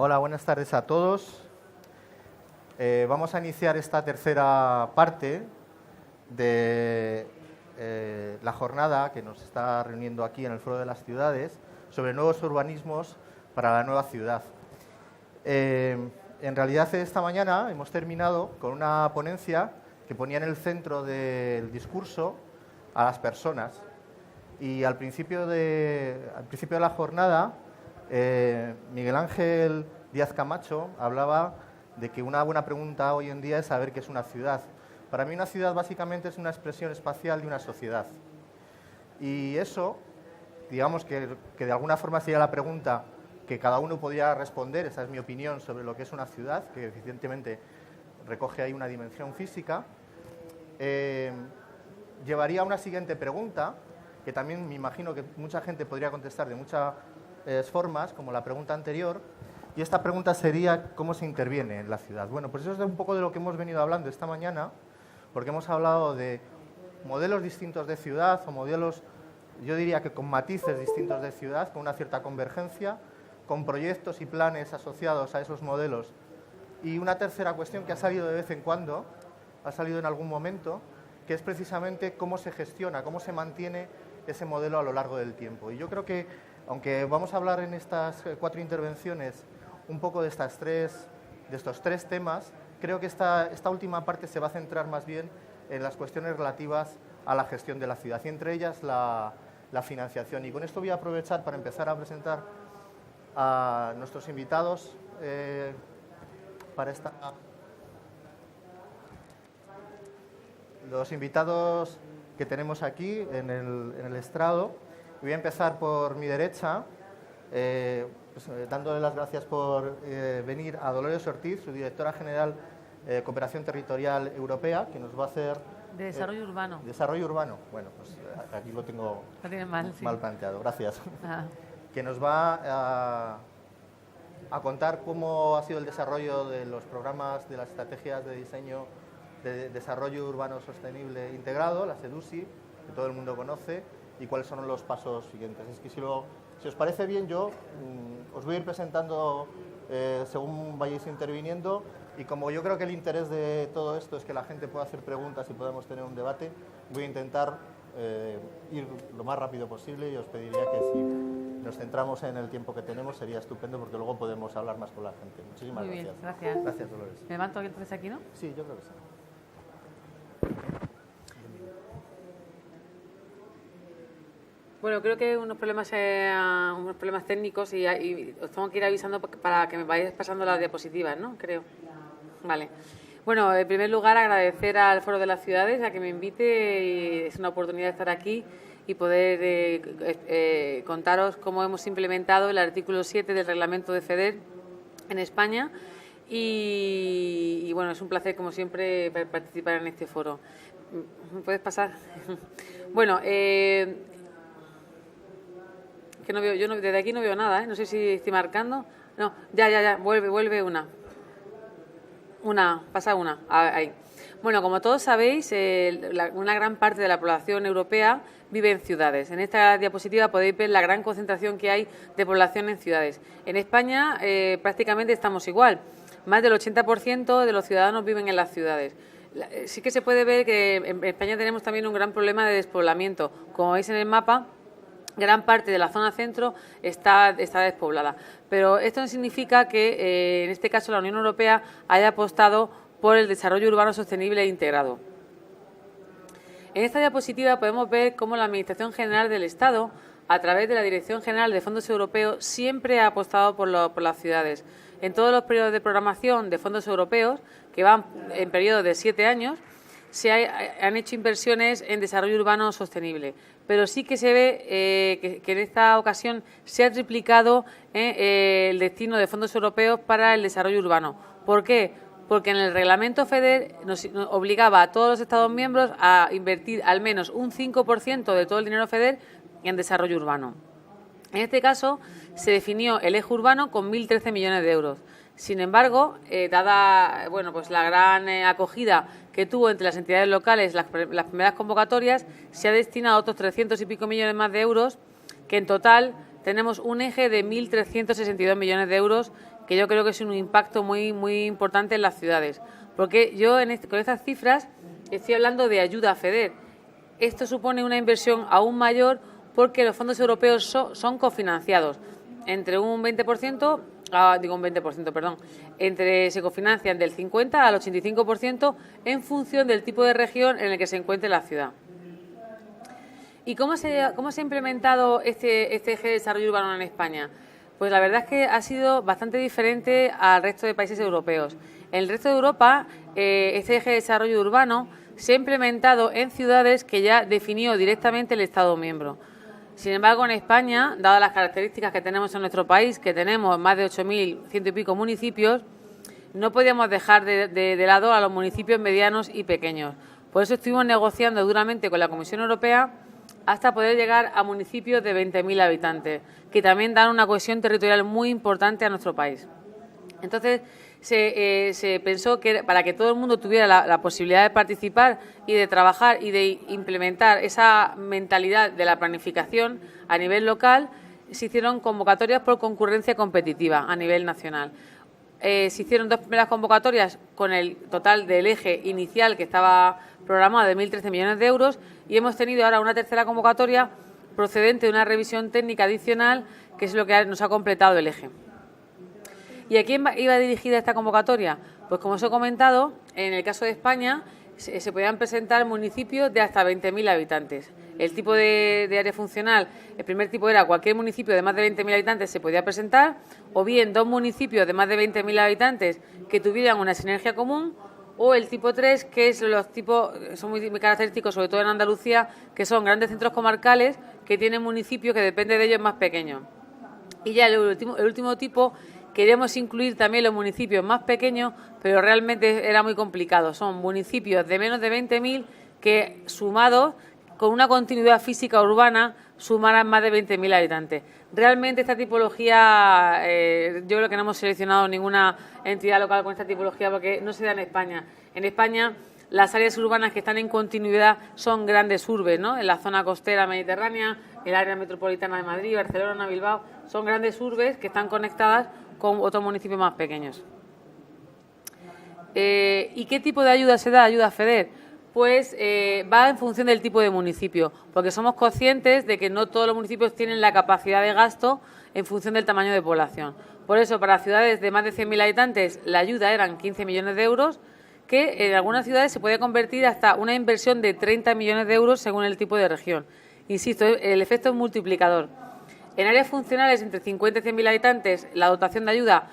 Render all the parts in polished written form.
Hola, buenas tardes a todos. Vamos a iniciar esta tercera parte de la jornada que nos está reuniendo aquí en el Foro de las Ciudades sobre nuevos urbanismos para la nueva ciudad. En realidad, esta mañana hemos terminado con una ponencia que ponía en el centro del discurso a las personas. Y al principio de la jornada, Miguel Ángel Díaz Camacho hablaba de que una buena pregunta hoy en día es saber qué es una ciudad. Para mí una ciudad básicamente es una expresión espacial de una sociedad. Y eso, digamos que de alguna forma sería la pregunta que cada uno podría responder, esa es mi opinión sobre lo que es una ciudad, que evidentemente recoge ahí una dimensión física, llevaría a una siguiente pregunta, que también me imagino que mucha gente podría contestar de muchas formas, como la pregunta anterior, y esta pregunta sería ¿cómo se interviene en la ciudad? Bueno, pues eso es un poco de lo que hemos venido hablando esta mañana, porque hemos hablado de modelos distintos de ciudad, o modelos, yo diría que con matices distintos de ciudad, con una cierta convergencia, con proyectos y planes asociados a esos modelos. Y una tercera cuestión que ha salido de vez en cuando, ha salido en algún momento, que es precisamente cómo se gestiona, cómo se mantiene ese modelo a lo largo del tiempo. Y yo creo que, aunque vamos a hablar en estas 4 intervenciones un poco de estos tres temas, creo que esta última parte se va a centrar más bien en las cuestiones relativas a la gestión de la ciudad, y entre ellas la financiación. Y con esto voy a aprovechar para empezar a presentar a nuestros invitados para esta... Los invitados que tenemos aquí en el estrado. Voy a empezar por mi derecha, dándole las gracias por venir a Dolores Ortiz, su directora general de Cooperación Territorial Europea, que nos va a hacer... De Desarrollo Urbano. Desarrollo Urbano. Bueno, pues aquí lo tengo mal planteado. Gracias. Que nos va a contar cómo ha sido el desarrollo de los programas, de las estrategias de diseño de desarrollo urbano sostenible integrado, la SEDUSI, que todo el mundo conoce, y cuáles son los pasos siguientes. Es que si os parece bien, yo os voy a ir presentando según vayáis interviniendo, y como yo creo que el interés de todo esto es que la gente pueda hacer preguntas y podamos tener un debate, voy a intentar ir lo más rápido posible, y os pediría que si nos centramos en el tiempo que tenemos sería estupendo, porque luego podemos hablar más con la gente. Muchísimas gracias. Muy bien, gracias. Gracias, Dolores. ¿Me levanto entonces aquí, no? Sí, yo creo que sí. Bueno, creo que unos problemas técnicos y os tengo que ir avisando para que me vayáis pasando las diapositivas, ¿no? Creo. Vale. Bueno, en primer lugar, agradecer al Foro de las Ciudades a que me invite, y es una oportunidad de estar aquí y poder contaros cómo hemos implementado el artículo 7 del reglamento de FEDER en España. Y bueno, es un placer, como siempre, participar en este foro. ¿Me puedes pasar? Bueno, que no veo, desde aquí no veo nada, ¿eh? No sé si estoy marcando. No, ya, vuelve una. Pasa una, ahí. Bueno, como todos sabéis, una gran parte de la población europea vive en ciudades. En esta diapositiva podéis ver la gran concentración que hay de población en ciudades. En España prácticamente estamos igual. Más del 80% de los ciudadanos viven en las ciudades. Sí que se puede ver que en España tenemos también un gran problema de despoblamiento. Como veis en el mapa, gran parte de la zona centro está despoblada. Pero esto no significa que, en este caso, la Unión Europea haya apostado por el desarrollo urbano sostenible e integrado. En esta diapositiva podemos ver cómo la Administración General del Estado, a través de la Dirección General de Fondos Europeos, siempre ha apostado por las ciudades. En todos los periodos de programación de fondos europeos, que van en periodos de 7 años, han hecho inversiones en desarrollo urbano sostenible. Pero sí que se ve que en esta ocasión se ha triplicado el destino de fondos europeos para el desarrollo urbano. ¿Por qué? Porque en el reglamento FEDER nos obligaba a todos los Estados miembros a invertir al menos un 5% de todo el dinero FEDER en desarrollo urbano. En este caso, se definió el eje urbano con 1.013 millones de euros. Sin embargo, dada pues la gran acogida que tuvo entre las entidades locales las primeras convocatorias, se ha destinado otros 300 y pico millones más de euros, que en total tenemos un eje de 1.362 millones de euros que yo creo que es un impacto muy importante en las ciudades. Porque yo con estas cifras estoy hablando de ayuda a FEDER. Esto supone una inversión aún mayor porque los fondos europeos son cofinanciados entre un 20%, se cofinancian del 50 al 85% en función del tipo de región en el que se encuentre la ciudad. ¿Y cómo se ha implementado este eje de desarrollo urbano en España? Pues la verdad es que ha sido bastante diferente al resto de países europeos. En el resto de Europa, este eje de desarrollo urbano se ha implementado en ciudades que ya definió directamente el Estado miembro. Sin embargo, en España, dadas las características que tenemos en nuestro país, que tenemos más de 8.100 y pico municipios, no podíamos dejar de lado a los municipios medianos y pequeños. Por eso estuvimos negociando duramente con la Comisión Europea hasta poder llegar a municipios de 20.000 habitantes, que también dan una cohesión territorial muy importante a nuestro país. Entonces, se pensó que para que todo el mundo tuviera la posibilidad de participar y de trabajar y de implementar esa mentalidad de la planificación a nivel local, se hicieron convocatorias por concurrencia competitiva a nivel nacional. Se hicieron 2 primeras convocatorias con el total del eje inicial que estaba programado de 1.013 millones de euros y hemos tenido ahora una tercera convocatoria procedente de una revisión técnica adicional, que es lo que nos ha completado el eje. ¿Y a quién iba dirigida esta convocatoria? Pues como os he comentado, en el caso de España se podían presentar municipios de hasta 20.000 habitantes. El tipo de área funcional, el primer tipo era cualquier municipio de más de 20.000 habitantes se podía presentar, o bien 2 municipios de más de 20.000 habitantes que tuvieran una sinergia común, o el tipo 3, que es los tipos, son muy característicos, sobre todo en Andalucía, que son grandes centros comarcales que tienen municipios que depende de ellos más pequeños. Y ya el último tipo, queríamos incluir también los municipios más pequeños, pero realmente era muy complicado. Son municipios de menos de 20.000 que, sumados, con una continuidad física urbana, sumaran más de 20.000 habitantes. Realmente esta tipología, yo creo que no hemos seleccionado ninguna entidad local con esta tipología porque no se da en España. En España, las áreas urbanas que están en continuidad son grandes urbes, ¿no? En la zona costera mediterránea, el área metropolitana de Madrid, Barcelona, Bilbao, son grandes urbes que están conectadas con otros municipios más pequeños. ¿Y qué tipo de ayuda se da? Ayuda a FEDER. Pues va en función del tipo de municipio, porque somos conscientes de que no todos los municipios tienen la capacidad de gasto en función del tamaño de población. Por eso, para ciudades de más de 100.000 habitantes, la ayuda eran 15 millones de euros, que en algunas ciudades se puede convertir hasta una inversión de 30 millones de euros según el tipo de región. Insisto, el efecto es multiplicador. En áreas funcionales entre 50 y 100.000 habitantes, la dotación de ayuda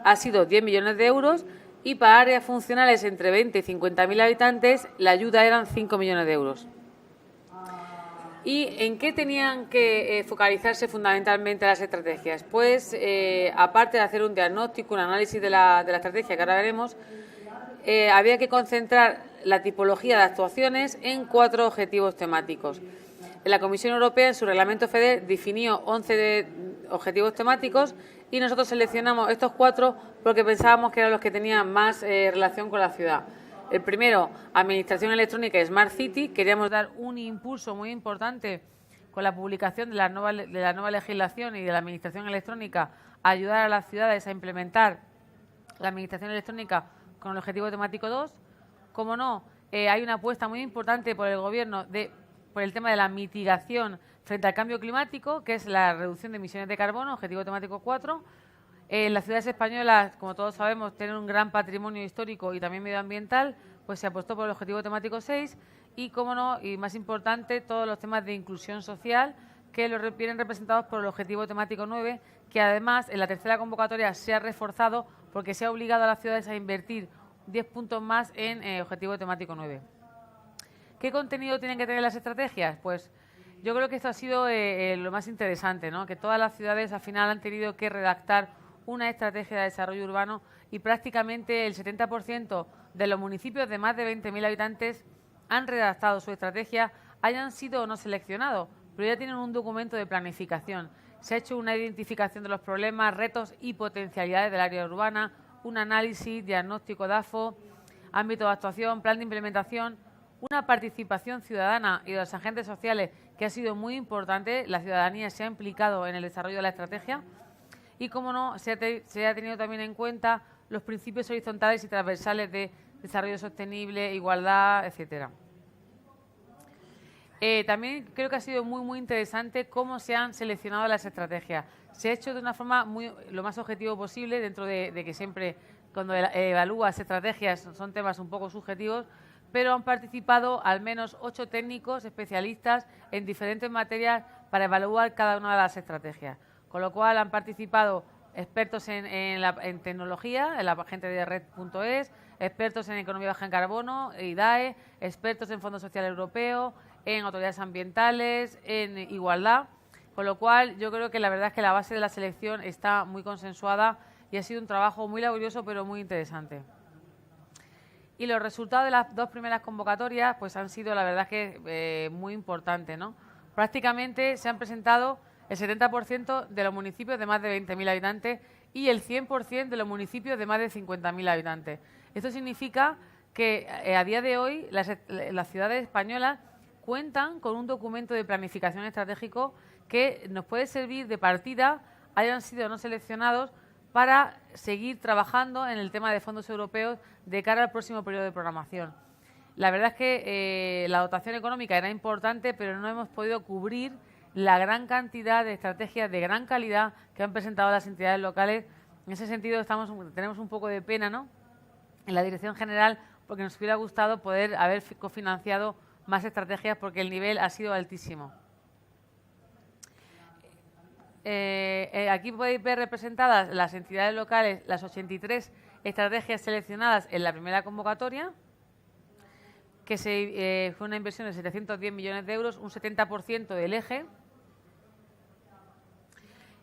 ha sido 10 millones de euros y para áreas funcionales entre 20 y 50.000 habitantes, la ayuda eran 5 millones de euros. ¿Y en qué tenían que focalizarse fundamentalmente las estrategias? Pues, aparte de hacer un diagnóstico, un análisis de la estrategia que ahora veremos, había que concentrar la tipología de actuaciones en 4 objetivos temáticos. La Comisión Europea, en su reglamento FEDER, definió 11 objetivos temáticos y nosotros seleccionamos estos 4 porque pensábamos que eran los que tenían más relación con la ciudad. El primero, Administración Electrónica y Smart City. Queríamos dar un impulso muy importante con la publicación de la nueva legislación y de la Administración Electrónica, a ayudar a las ciudades a implementar la Administración Electrónica con el objetivo temático 2. Como no, hay una apuesta muy importante por el Gobierno por el tema de la mitigación frente al cambio climático, que es la reducción de emisiones de carbono, objetivo temático 4. Las ciudades españolas, como todos sabemos, tienen un gran patrimonio histórico y también medioambiental, pues se apostó por el objetivo temático 6 y, como no, y más importante, todos los temas de inclusión social, que vienen representados por el objetivo temático 9, que además en la tercera convocatoria se ha reforzado porque se ha obligado a las ciudades a invertir 10 puntos más en objetivo temático 9. ¿Qué contenido tienen que tener las estrategias? Pues yo creo que esto ha sido lo más interesante, ¿no? Que todas las ciudades al final han tenido que redactar una estrategia de desarrollo urbano y prácticamente el 70% de los municipios de más de 20.000 habitantes han redactado su estrategia, hayan sido o no seleccionados, pero ya tienen un documento de planificación. Se ha hecho una identificación de los problemas, retos y potencialidades del área urbana, un análisis, diagnóstico DAFO, ámbito de actuación, plan de implementación, una participación ciudadana y de los agentes sociales que ha sido muy importante. La ciudadanía se ha implicado en el desarrollo de la estrategia y, como no, se ha tenido también en cuenta los principios horizontales y transversales de desarrollo sostenible, igualdad, etcétera. También creo que ha sido muy interesante cómo se han seleccionado las estrategias. Se ha hecho de una forma lo más objetivo posible, dentro de que siempre cuando evalúas estrategias son temas un poco subjetivos, pero han participado al menos 8 técnicos especialistas en diferentes materias para evaluar cada una de las estrategias. Con lo cual han participado expertos en tecnología, en la gente de red.es, expertos en economía baja en carbono, IDAE, expertos en Fondo Social Europeo, en autoridades ambientales, en igualdad, con lo cual yo creo que la verdad es que la base de la selección está muy consensuada y ha sido un trabajo muy laborioso pero muy interesante. Y los resultados de las 2 primeras convocatorias pues han sido, la verdad, que muy importantes, ¿no? Prácticamente se han presentado el 70% de los municipios de más de 20.000 habitantes y el 100% de los municipios de más de 50.000 habitantes. Esto significa que a día de hoy las ciudades españolas cuentan con un documento de planificación estratégico que nos puede servir de partida, hayan sido o no seleccionados, para seguir trabajando en el tema de fondos europeos de cara al próximo periodo de programación. La verdad es que la dotación económica era importante, pero no hemos podido cubrir la gran cantidad de estrategias de gran calidad que han presentado las entidades locales. En ese sentido tenemos un poco de pena, ¿no?, en la Dirección General, porque nos hubiera gustado poder haber cofinanciado más estrategias, porque el nivel ha sido altísimo. Aquí podéis ver representadas las entidades locales, las 83 estrategias seleccionadas en la primera convocatoria, que fue una inversión de 710 millones de euros, un 70% del eje.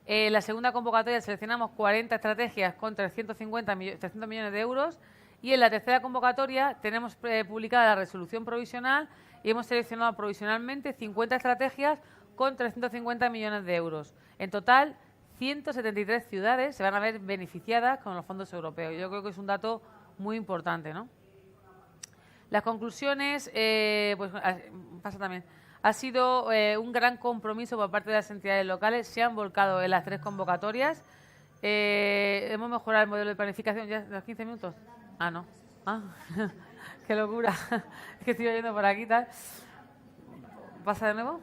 En la segunda convocatoria seleccionamos 40 estrategias con 300 millones de euros, y en la tercera convocatoria tenemos publicada la resolución provisional y hemos seleccionado provisionalmente 50 estrategias con 350 millones de euros. En total, 173 ciudades se van a ver beneficiadas con los fondos europeos. Yo creo que es un dato muy importante, ¿no? Las conclusiones, pues pasa también. Ha sido un gran compromiso por parte de las entidades locales. Se han volcado en las 3 convocatorias. Hemos mejorado el modelo de planificación. ¿Ya los 15 minutos? Ah, no. Ah, qué locura. Es que estoy oyendo por aquí, tal. ¿Pasa de nuevo?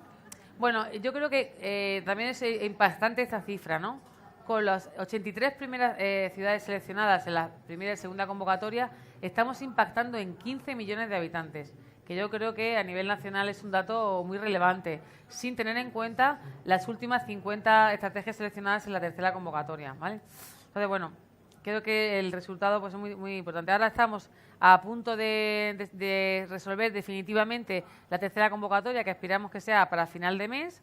Bueno, yo creo que también es impactante esta cifra, ¿no? Con las 83 primeras ciudades seleccionadas en la primera y segunda convocatoria, estamos impactando en 15 millones de habitantes, que yo creo que a nivel nacional es un dato muy relevante, sin tener en cuenta las últimas 50 estrategias seleccionadas en la tercera convocatoria, ¿vale? Entonces, bueno, creo que el resultado pues, es muy importante. Ahora estamos a punto de resolver definitivamente la tercera convocatoria, que esperamos que sea para final de mes.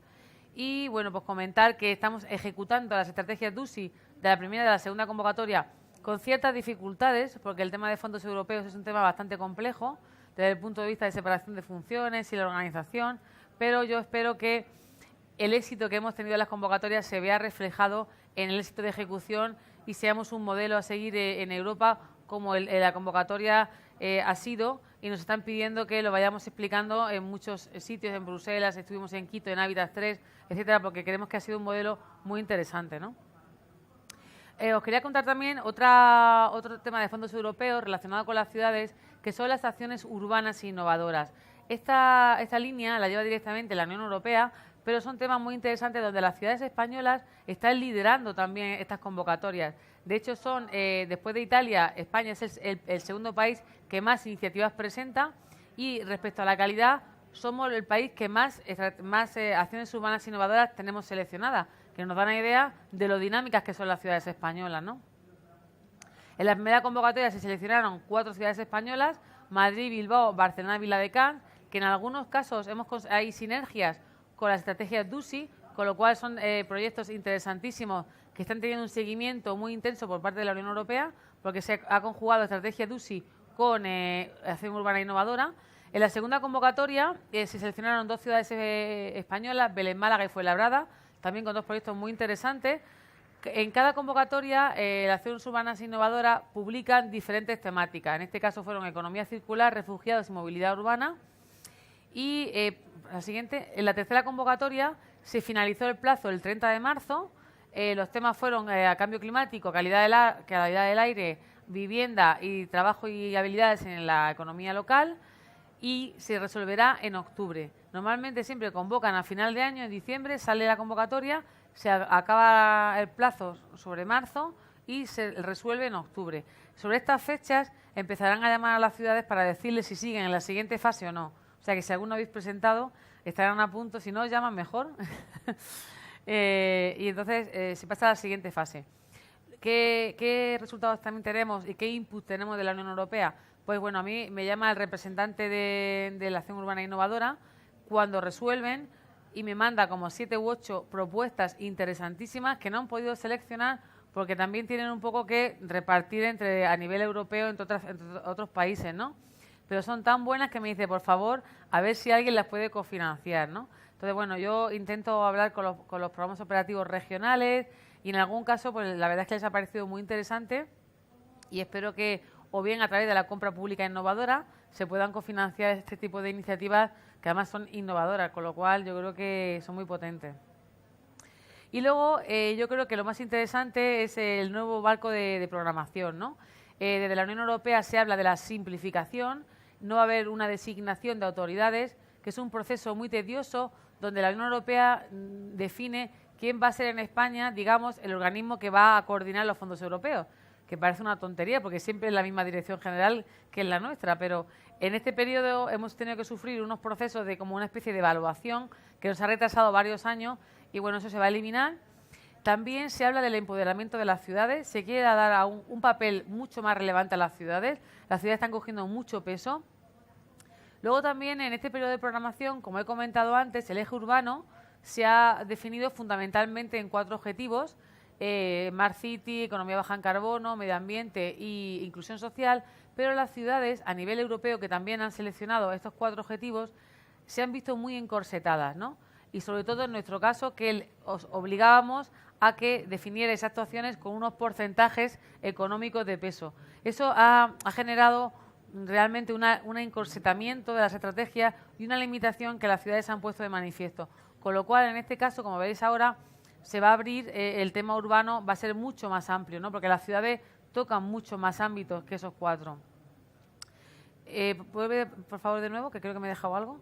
Y, bueno, pues comentar que estamos ejecutando las estrategias DUSI de la primera y de la segunda convocatoria con ciertas dificultades, porque el tema de fondos europeos es un tema bastante complejo desde el punto de vista de separación de funciones y la organización, pero yo espero que el éxito que hemos tenido en las convocatorias se vea reflejado en el éxito de ejecución y seamos un modelo a seguir en Europa, como la convocatoria ha sido, y nos están pidiendo que lo vayamos explicando en muchos sitios, en Bruselas, estuvimos en Quito, en Hábitat 3, etcétera, porque creemos que ha sido un modelo muy interesante, ¿no? Os quería contar también otro tema de fondos europeos relacionado con las ciudades, que son las acciones urbanas e innovadoras. Esta línea la lleva directamente la Unión Europea, pero son temas muy interesantes donde las ciudades españolas están liderando también estas convocatorias. De hecho, después de Italia, España es el segundo país que más iniciativas presenta, y respecto a la calidad, somos el país que más acciones urbanas innovadoras tenemos seleccionadas, que nos dan una idea de lo dinámicas que son las ciudades españolas, ¿no? En la primera convocatoria se seleccionaron 4 ciudades españolas: Madrid, Bilbao, Barcelona y Viladecans, que en algunos casos hay sinergias con las estrategias DUSI, con lo cual son proyectos interesantísimos que están teniendo un seguimiento muy intenso por parte de la Unión Europea, porque se ha conjugado estrategia DUSI con acción urbana innovadora. En la segunda convocatoria se seleccionaron 2 ciudades españolas, Belén, Málaga y Fuenlabrada, también con 2 proyectos muy interesantes. En cada convocatoria, las acciones urbanas innovadoras publican diferentes temáticas. En este caso fueron economía circular, refugiados y movilidad urbana. Y la siguiente, en la tercera convocatoria se finalizó el plazo el 30 de marzo. Los temas fueron cambio climático, calidad del aire, vivienda y trabajo y habilidades en la economía local, y se resolverá en octubre. Normalmente siempre convocan a final de año, en diciembre, sale la convocatoria, se acaba el plazo sobre marzo y se resuelve en octubre. Sobre estas fechas empezarán a llamar a las ciudades para decirles si siguen en la siguiente fase o no. O sea que si alguno habéis presentado, estarán a punto, si no, llaman mejor. Y entonces se pasa a la siguiente fase. ¿Qué resultados también tenemos y qué input tenemos de la Unión Europea? Pues bueno, a mí me llama el representante de la Acción Urbana Innovadora cuando resuelven y me manda como 7 u 8 propuestas interesantísimas que no han podido seleccionar porque también tienen un poco que repartir a nivel europeo entre otros países, ¿no? Pero son tan buenas que me dice, por favor, a ver si alguien las puede cofinanciar, ¿no? Entonces, bueno, yo intento hablar con los programas operativos regionales y en algún caso, pues la verdad es que les ha parecido muy interesante y espero que, o bien a través de la compra pública innovadora, se puedan cofinanciar este tipo de iniciativas que además son innovadoras, con lo cual yo creo que son muy potentes. Y luego yo creo que lo más interesante es el nuevo marco de programación, ¿no? Desde la Unión Europea se habla de la simplificación, no va a haber una designación de autoridades, que es un proceso muy tedioso, donde la Unión Europea define quién va a ser en España, digamos, el organismo que va a coordinar los fondos europeos, que parece una tontería, porque siempre es la misma dirección general que es la nuestra, pero en este periodo hemos tenido que sufrir unos procesos de como una especie de evaluación que nos ha retrasado varios años y bueno, eso se va a eliminar. También se habla del empoderamiento de las ciudades, se quiere dar un papel mucho más relevante a las ciudades están cogiendo mucho peso. Luego también en este periodo de programación, como he comentado antes, el eje urbano se ha definido fundamentalmente en 4 objetivos, Smart City, economía baja en carbono, medio ambiente e inclusión social, pero las ciudades a nivel europeo que también han seleccionado estos 4 objetivos se han visto muy encorsetadas, ¿no? Y sobre todo en nuestro caso que os obligábamos a que definierais actuaciones con unos porcentajes económicos de peso. Eso ha generado realmente un encorsetamiento de las estrategias y una limitación que las ciudades han puesto de manifiesto. Con lo cual, en este caso, como veréis ahora, se va a abrir el tema urbano, va a ser mucho más amplio, ¿no? Porque las ciudades tocan mucho más ámbitos que esos 4. ¿Puedo ver, por favor, de nuevo? Que creo que me he dejado algo.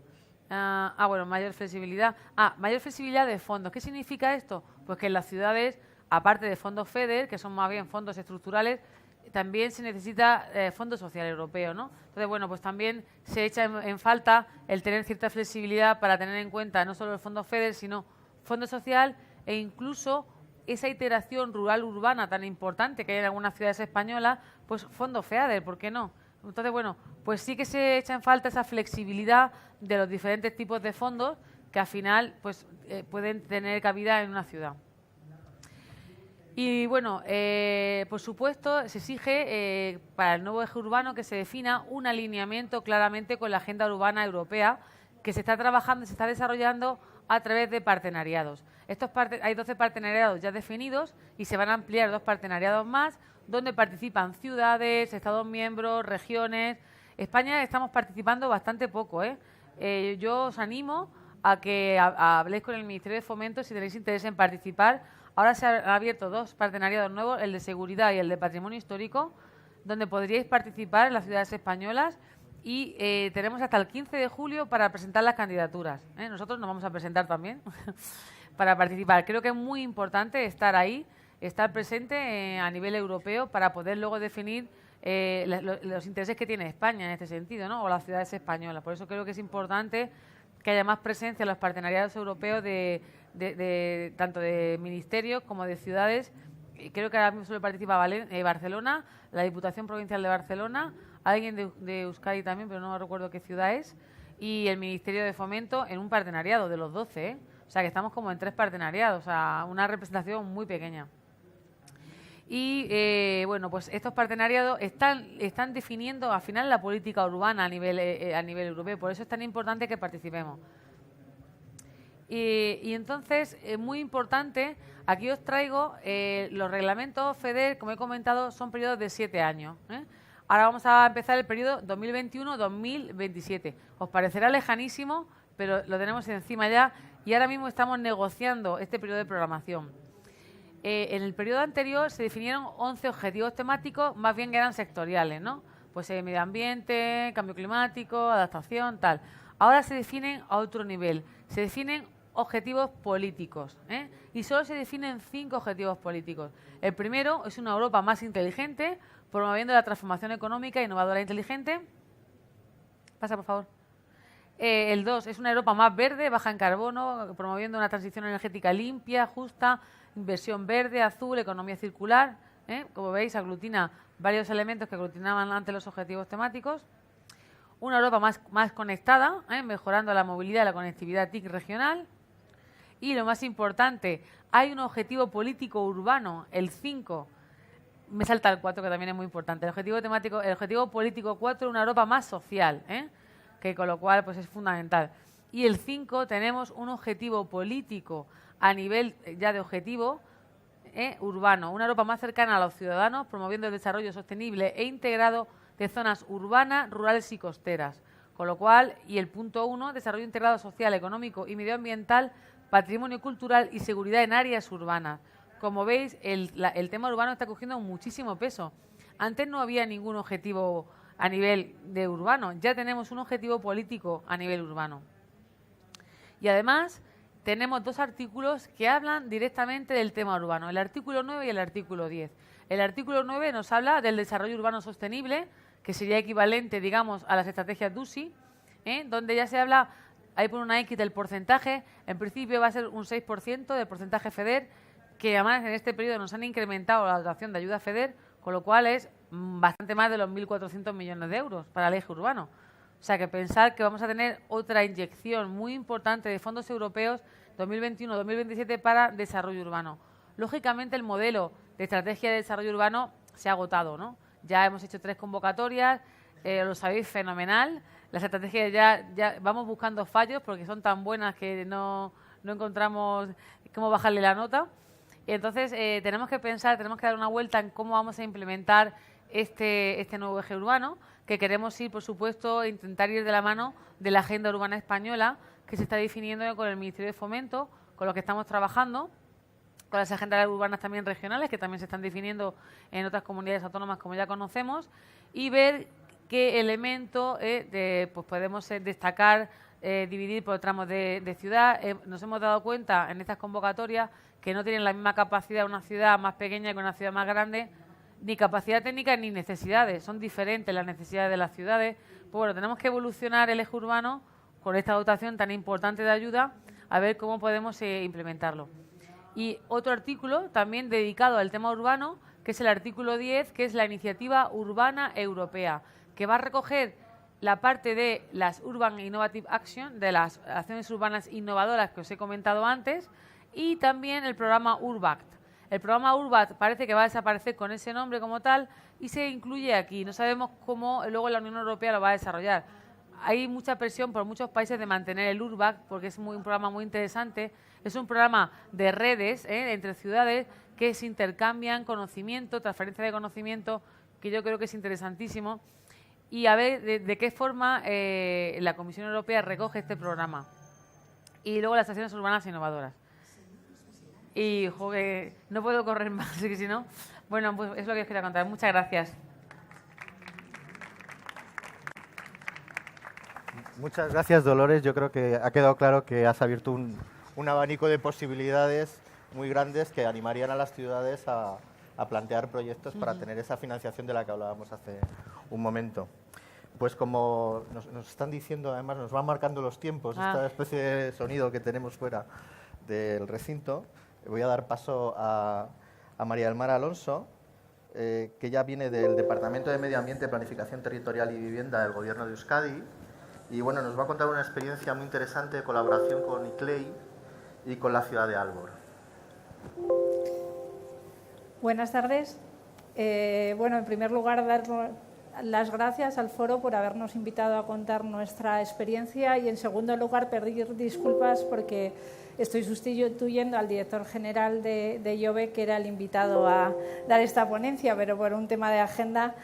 Bueno, mayor flexibilidad. Mayor flexibilidad de fondos. ¿Qué significa esto? Pues que en las ciudades, aparte de fondos FEDER, que son más bien fondos estructurales, también se necesita Fondo Social Europeo, ¿no? Entonces, bueno, pues también se echa en falta el tener cierta flexibilidad para tener en cuenta no solo el Fondo FEDER, sino Fondo Social e incluso esa iteración rural-urbana tan importante que hay en algunas ciudades españolas, pues Fondo FEADER, ¿por qué no? Entonces, bueno, pues sí que se echa en falta esa flexibilidad de los diferentes tipos de fondos que al final pues pueden tener cabida en una ciudad. Y bueno, por supuesto, se exige para el nuevo eje urbano que se defina un alineamiento claramente con la agenda urbana europea que se está trabajando, se está desarrollando a través de partenariados. Hay 12 partenariados ya definidos y se van a ampliar 2 partenariados más donde participan ciudades, Estados miembros, regiones. España estamos participando bastante poco, yo os animo a que habléis con el Ministerio de Fomento si tenéis interés en participar. Ahora se han abierto 2 partenariados nuevos, el de seguridad y el de patrimonio histórico, donde podríais participar en las ciudades españolas y tenemos hasta el 15 de julio para presentar las candidaturas. Nosotros nos vamos a presentar también para participar. Creo que es muy importante estar ahí, estar presente a nivel europeo para poder luego definir los intereses que tiene España en este sentido, ¿no? O las ciudades españolas. Por eso creo que es importante que haya más presencia en los partenariados europeos tanto de ministerios como de ciudades. Creo que ahora mismo solo participa Barcelona, la Diputación Provincial de Barcelona, alguien de Euskadi también, pero no recuerdo qué ciudad es, y el Ministerio de Fomento en un partenariado de los 12, O sea, que estamos como en 3 partenariados, o sea, una representación muy pequeña. Y, bueno, pues estos partenariados están definiendo al final la política urbana a nivel europeo, por eso es tan importante que participemos. Y entonces, muy importante, aquí os traigo los reglamentos FEDER, como he comentado, son periodos de 7 años. Ahora vamos a empezar el periodo 2021-2027. Os parecerá lejanísimo, pero lo tenemos encima ya y ahora mismo estamos negociando este periodo de programación. En el periodo anterior se definieron 11 objetivos temáticos, más bien que eran sectoriales, ¿no? Pues medio ambiente, cambio climático, adaptación, tal. Ahora se definen a otro nivel, se definen objetivos políticos, y solo se definen 5 objetivos políticos. El primero es una Europa más inteligente, promoviendo la transformación económica innovadora e inteligente. Pasa, por favor. El 2 es una Europa más verde, baja en carbono, promoviendo una transición energética limpia, justa, inversión verde, azul, economía circular. Como veis, aglutina varios elementos que aglutinaban antes los objetivos temáticos. Una Europa más conectada, mejorando la movilidad y la conectividad TIC regional. Y lo más importante, hay un objetivo político urbano, el 5. Me salta el 4, que también es muy importante. El objetivo político 4, una Europa más social, que con lo cual pues es fundamental. Y el 5, tenemos un objetivo político a nivel ya de objetivo urbano, una Europa más cercana a los ciudadanos, promoviendo el desarrollo sostenible e integrado de zonas urbanas, rurales y costeras. Con lo cual, y el punto 1, desarrollo integrado social, económico y medioambiental, patrimonio cultural y seguridad en áreas urbanas. Como veis, el tema urbano está cogiendo muchísimo peso. Antes no había ningún objetivo a nivel de urbano, ya tenemos un objetivo político a nivel urbano. Y además tenemos 2 artículos que hablan directamente del tema urbano, el artículo 9 y el artículo 10. El artículo 9 nos habla del desarrollo urbano sostenible, que sería equivalente, digamos, a las estrategias DUSI, donde ya se habla, ahí por una X del porcentaje, en principio va a ser un 6% del porcentaje FEDER, que además en este periodo nos han incrementado la dotación de ayuda FEDER, con lo cual es bastante más de los 1.400 millones de euros para el eje urbano. O sea que pensar que vamos a tener otra inyección muy importante de fondos europeos 2021-2027 para desarrollo urbano. Lógicamente el modelo de estrategia de desarrollo urbano se ha agotado, ¿no? Ya hemos hecho 3 convocatorias, lo sabéis fenomenal. Las estrategias ya vamos buscando fallos porque son tan buenas que no encontramos cómo bajarle la nota. Entonces tenemos que pensar, tenemos que dar una vuelta en cómo vamos a implementar este nuevo eje urbano, que queremos ir, por supuesto, intentar ir de la mano de la Agenda Urbana Española, que se está definiendo con el Ministerio de Fomento, con lo que estamos trabajando, con las agendas urbanas también regionales, que también se están definiendo en otras comunidades autónomas, como ya conocemos, y ver qué elemento pues podemos destacar, dividir por tramos de ciudad. Nos hemos dado cuenta en estas convocatorias que no tienen la misma capacidad una ciudad más pequeña que una ciudad más grande, ni capacidad técnica ni necesidades, son diferentes las necesidades de las ciudades. Pues bueno, tenemos que evolucionar el eje urbano con esta dotación tan importante de ayuda, a ver cómo podemos implementarlo. Y otro artículo también dedicado al tema urbano, que es el artículo 10, que es la Iniciativa Urbana Europea, que va a recoger la parte de las Urban Innovative Action, de las acciones urbanas innovadoras que os he comentado antes, y también el programa URBACT. El programa URBACT parece que va a desaparecer con ese nombre como tal y se incluye aquí. No sabemos cómo luego la Unión Europea lo va a desarrollar. Hay mucha presión por muchos países de mantener el URBACT porque es un programa muy interesante. Es un programa de redes entre ciudades que se intercambian conocimiento, transferencia de conocimiento, que yo creo que es interesantísimo. Y a ver de qué forma la Comisión Europea recoge este programa. Y luego las acciones urbanas innovadoras. Y, joder, no puedo correr más, así que si no... Bueno, pues es lo que os quería contar. Muchas gracias. Muchas gracias, Dolores. Yo creo que ha quedado claro que has abierto un abanico de posibilidades muy grandes que animarían a las ciudades a plantear proyectos para tener esa financiación de la que hablábamos hace un momento. Pues como nos están diciendo, además nos van marcando los tiempos, esta especie de sonido que tenemos fuera del recinto, voy a dar paso a María del Mar Alonso, que ya viene del Departamento de Medio Ambiente, Planificación Territorial y Vivienda del Gobierno de Euskadi. Y bueno, nos va a contar una experiencia muy interesante de colaboración con ICLEI y con la ciudad de Aalborg. Buenas tardes. Bueno, en primer lugar, dar las gracias al foro por habernos invitado a contar nuestra experiencia y, en segundo lugar, pedir disculpas porque estoy sustituyendo al director general de IOBE, que era el invitado a dar esta ponencia, pero por un tema de agenda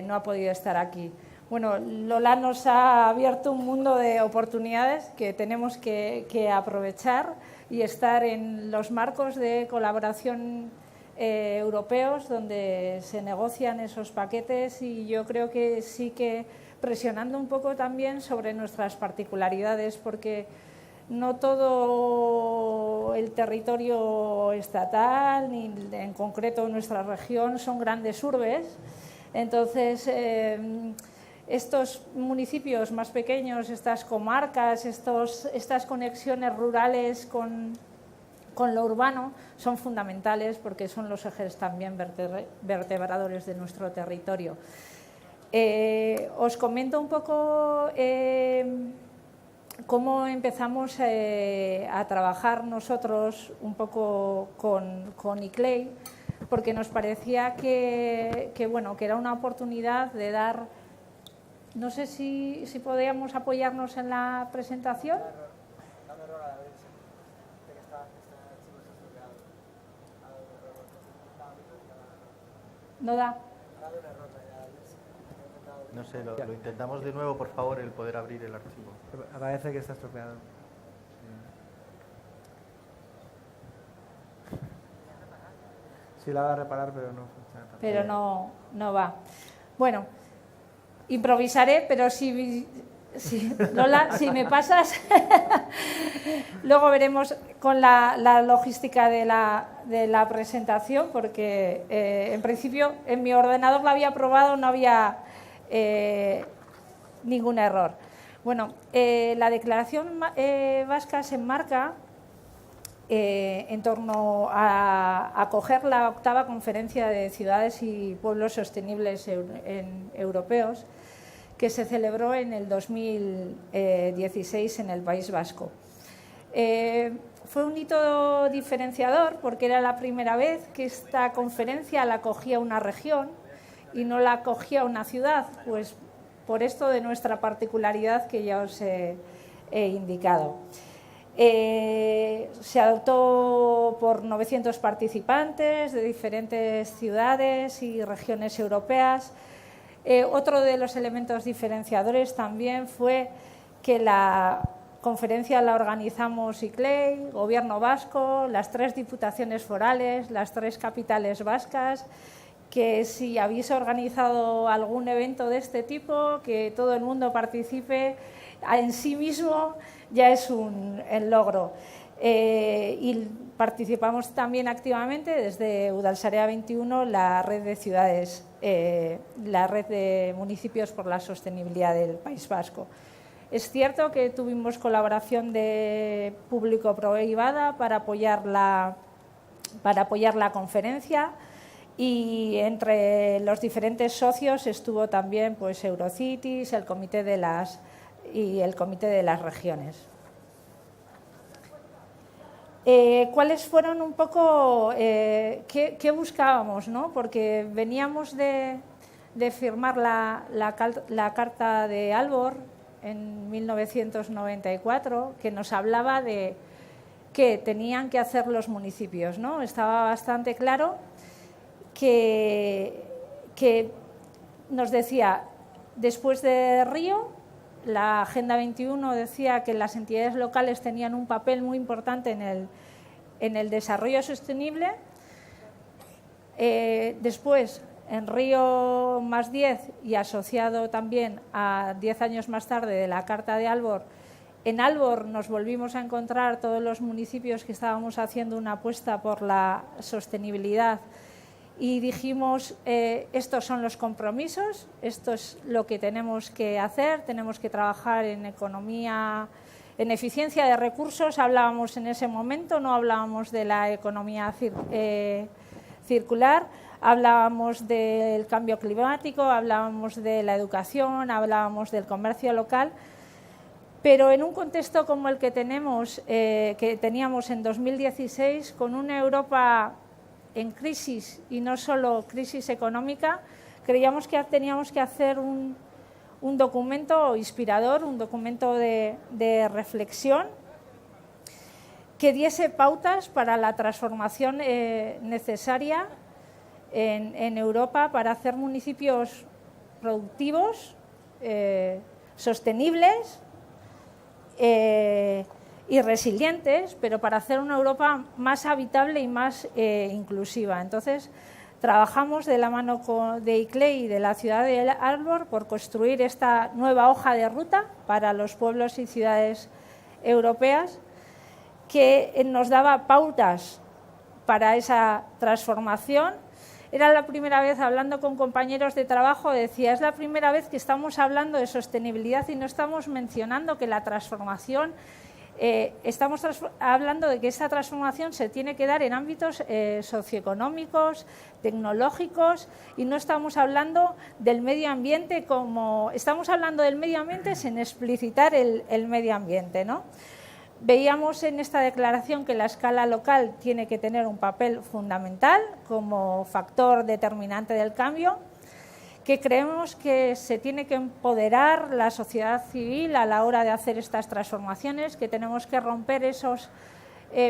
no ha podido estar aquí. Bueno, Lola nos ha abierto un mundo de oportunidades que tenemos que aprovechar, y estar en los marcos de colaboración europeos donde se negocian esos paquetes, y yo creo que sí que presionando un poco también sobre nuestras particularidades, porque no todo el territorio estatal, ni en concreto nuestra región, son grandes urbes. Entonces, estos municipios más pequeños, estas comarcas, estas conexiones rurales con lo urbano son fundamentales, porque son los ejes también vertebradores de nuestro territorio. Os comento un poco cómo empezamos a trabajar nosotros un poco con ICLEI, porque nos parecía que era una oportunidad de dar. No sé si podíamos apoyarnos en la presentación. No da. No sé, lo intentamos de nuevo, por favor, el poder abrir el archivo. Parece que está estropeado. Sí, la va a reparar, pero no funciona. Pero no va. Bueno, improvisaré, pero Lola, si me pasas, luego veremos con la logística de la presentación, porque en principio en mi ordenador la había probado, no había ningún error. Bueno, la Declaración Vasca se enmarca en torno a acoger la 8ª Conferencia de Ciudades y Pueblos Sostenibles Europeos, que se celebró en el 2016 en el País Vasco. Fue un hito diferenciador porque era la primera vez que esta conferencia la acogía una región y no la acogía una ciudad, pues por esto de nuestra particularidad que ya os he indicado. Se adoptó por 900 participantes de diferentes ciudades y regiones europeas. Otro de los elementos diferenciadores también fue que la conferencia la organizamos ICLEI, Gobierno vasco, las 3 diputaciones forales, las 3 capitales vascas, que si habéis organizado algún evento de este tipo, que todo el mundo participe, en sí mismo ya es un logro. Y participamos también activamente desde Udalsarea 21, la red de ciudades, la red de municipios por la sostenibilidad del País Vasco. Es cierto que tuvimos colaboración de público-privada para apoyar la conferencia, y entre los diferentes socios estuvo también pues Eurocities, el Comité de las Regiones. ¿Cuáles fueron un poco, qué buscábamos, ¿no? Porque veníamos de firmar la Carta de Aalborg en 1994, que nos hablaba de qué tenían que hacer los municipios, ¿no? Estaba bastante claro que nos decía, después de Río, la Agenda 21 decía que las entidades locales tenían un papel muy importante en el desarrollo sostenible. Después, en Río +10 y asociado también a 10 años más tarde de la Carta de Aalborg, en Aalborg nos volvimos a encontrar todos los municipios que estábamos haciendo una apuesta por la sostenibilidad y dijimos, estos son los compromisos, esto es lo que tenemos que hacer, tenemos que trabajar en economía, en eficiencia de recursos, hablábamos en ese momento, no hablábamos de la economía circular, hablábamos del cambio climático, hablábamos de la educación, hablábamos del comercio local, pero en un contexto como el que teníamos en 2016, con una Europa en crisis y no solo crisis económica, creíamos que teníamos que hacer un documento inspirador, un documento de reflexión que diese pautas para la transformación necesaria en Europa para hacer municipios productivos, sostenibles y resilientes, pero para hacer una Europa más habitable y más inclusiva. Entonces, trabajamos de la mano de ICLEI y de la ciudad de Aalborg por construir esta nueva hoja de ruta para los pueblos y ciudades europeas que nos daba pautas para esa transformación. Era la primera vez, hablando con compañeros de trabajo, decía, es la primera vez que estamos hablando de sostenibilidad y no estamos mencionando que la transformación, estamos hablando de que esa transformación se tiene que dar en ámbitos socioeconómicos, tecnológicos, y no estamos hablando del medio ambiente como... Estamos hablando del medio ambiente sin explicitar el medio ambiente, ¿no? Veíamos en esta declaración que la escala local tiene que tener un papel fundamental como factor determinante del cambio, que creemos que se tiene que empoderar la sociedad civil a la hora de hacer estas transformaciones, que tenemos que romper esos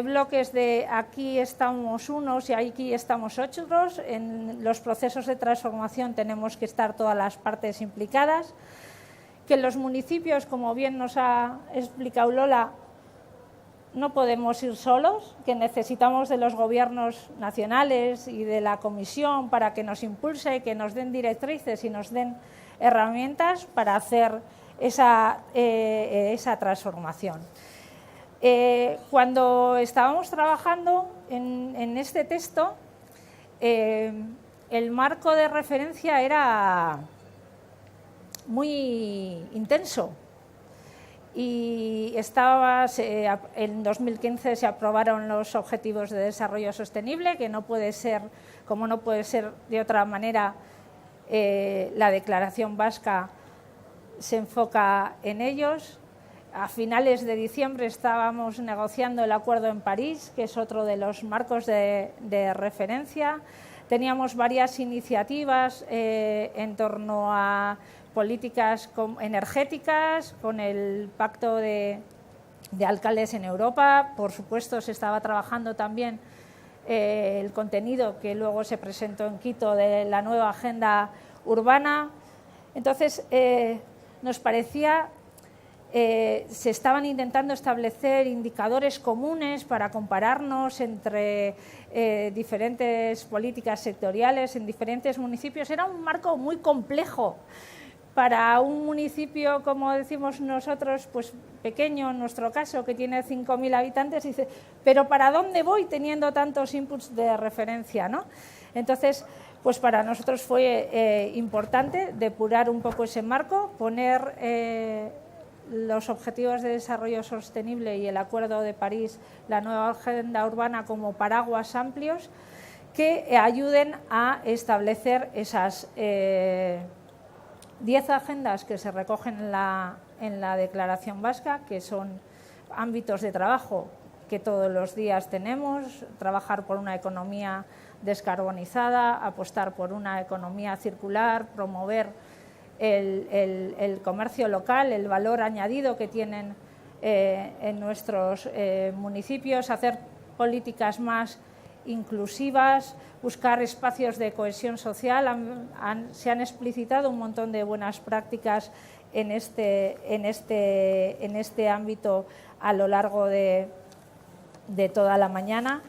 bloques de aquí estamos unos y aquí estamos otros. En los procesos de transformación tenemos que estar todas las partes implicadas, que los municipios, como bien nos ha explicado Lola, no podemos ir solos, que necesitamos de los gobiernos nacionales y de la Comisión para que nos impulse, que nos den directrices y nos den herramientas para hacer esa transformación. Cuando estábamos trabajando en este texto, el marco de referencia era muy intenso. Y en 2015 se aprobaron los Objetivos de Desarrollo Sostenible, que no puede ser, como no puede ser de otra manera, la Declaración Vasca se enfoca en ellos. A finales de diciembre estábamos negociando el Acuerdo en París, que es otro de los marcos de referencia. Teníamos varias iniciativas en torno a políticas energéticas, con el Pacto de Alcaldes en Europa. Por supuesto, se estaba trabajando también el contenido que luego se presentó en Quito de la nueva agenda urbana. Entonces, nos parecía, se estaban intentando establecer indicadores comunes para compararnos entre diferentes políticas sectoriales en diferentes municipios. Era un marco muy complejo. Para un municipio, como decimos nosotros, pues pequeño en nuestro caso, que tiene 5.000 habitantes, dice, pero ¿para dónde voy teniendo tantos inputs de referencia, ¿no? Entonces, pues para nosotros fue importante depurar un poco ese marco, poner los Objetivos de Desarrollo Sostenible y el Acuerdo de París, la nueva agenda urbana, como paraguas amplios que ayuden a establecer esas 10 agendas que se recogen en la Declaración Vasca, que son ámbitos de trabajo que todos los días tenemos: trabajar por una economía descarbonizada, apostar por una economía circular, promover el comercio local, el valor añadido que tienen en nuestros municipios, hacer políticas más inclusivas, buscar espacios de cohesión social. Se han explicitado un montón de buenas prácticas en este ámbito a lo largo de toda la mañana.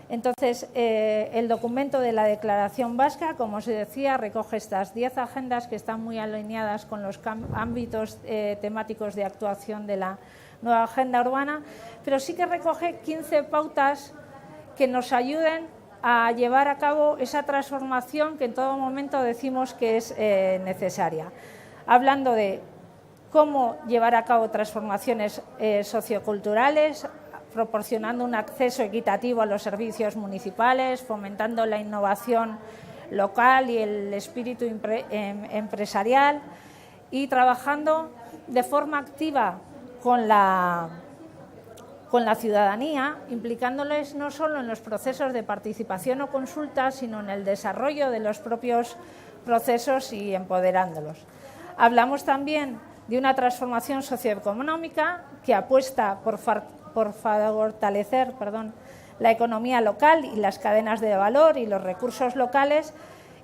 Entonces, el documento de la Declaración Vasca, como os decía, recoge estas 10 agendas que están muy alineadas con los ámbitos temáticos de actuación de la nueva agenda urbana, pero sí que recoge 15 pautas que nos ayuden a llevar a cabo esa transformación que en todo momento decimos que es necesaria. Hablando de cómo llevar a cabo transformaciones socioculturales, proporcionando un acceso equitativo a los servicios municipales, fomentando la innovación local y el espíritu empresarial, y trabajando de forma activa con la ciudadanía, implicándoles no solo en los procesos de participación o consulta, sino en el desarrollo de los propios procesos y empoderándolos. Hablamos también de una transformación socioeconómica que apuesta por fortalecer la economía local y las cadenas de valor y los recursos locales,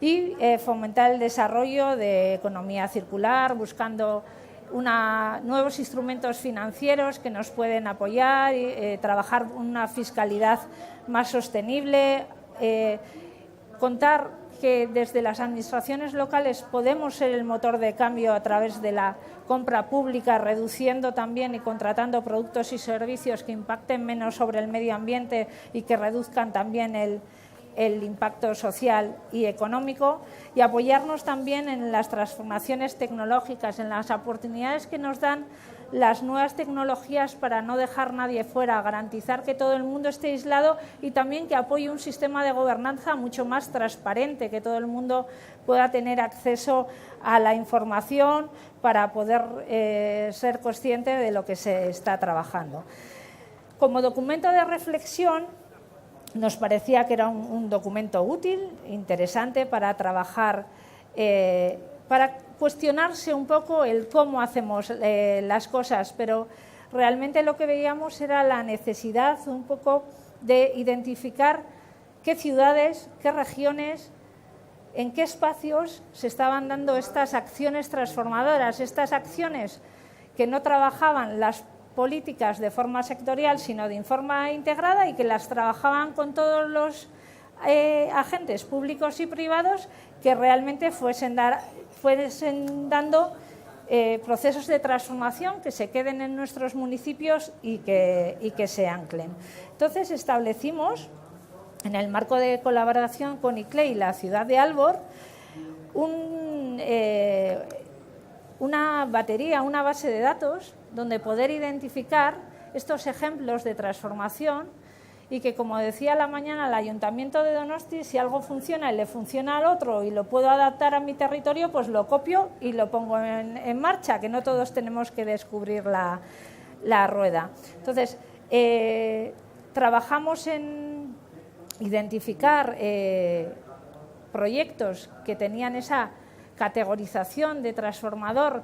y fomentar el desarrollo de economía circular, buscando el nuevos instrumentos financieros que nos pueden apoyar, trabajar una fiscalidad más sostenible, contar que desde las administraciones locales podemos ser el motor de cambio a través de la compra pública, reduciendo también y contratando productos y servicios que impacten menos sobre el medio ambiente y que reduzcan también el impacto social y económico, y apoyarnos también en las transformaciones tecnológicas, en las oportunidades que nos dan las nuevas tecnologías para no dejar nadie fuera, garantizar que todo el mundo esté aislado y también que apoye un sistema de gobernanza mucho más transparente, que todo el mundo pueda tener acceso a la información para poder ser consciente de lo que se está trabajando. Como documento de reflexión, nos parecía que era un documento útil, interesante para trabajar, para cuestionarse un poco el cómo hacemos las cosas, pero realmente lo que veíamos era la necesidad un poco de identificar qué ciudades, qué regiones, en qué espacios se estaban dando estas acciones transformadoras, estas acciones que no trabajaban las políticas de forma sectorial, sino de forma integrada, y que las trabajaban con todos los agentes públicos y privados que realmente fuesen dando procesos de transformación que se queden en nuestros municipios y que se anclen. Entonces establecimos, en el marco de colaboración con ICLEI y la ciudad de Aalborg, una base de datos donde poder identificar estos ejemplos de transformación, y que, como decía a la mañana el Ayuntamiento de Donosti, si algo funciona y le funciona al otro y lo puedo adaptar a mi territorio, pues lo copio y lo pongo en marcha, que no todos tenemos que descubrir la rueda. Entonces, trabajamos en identificar proyectos que tenían esa categorización de transformador,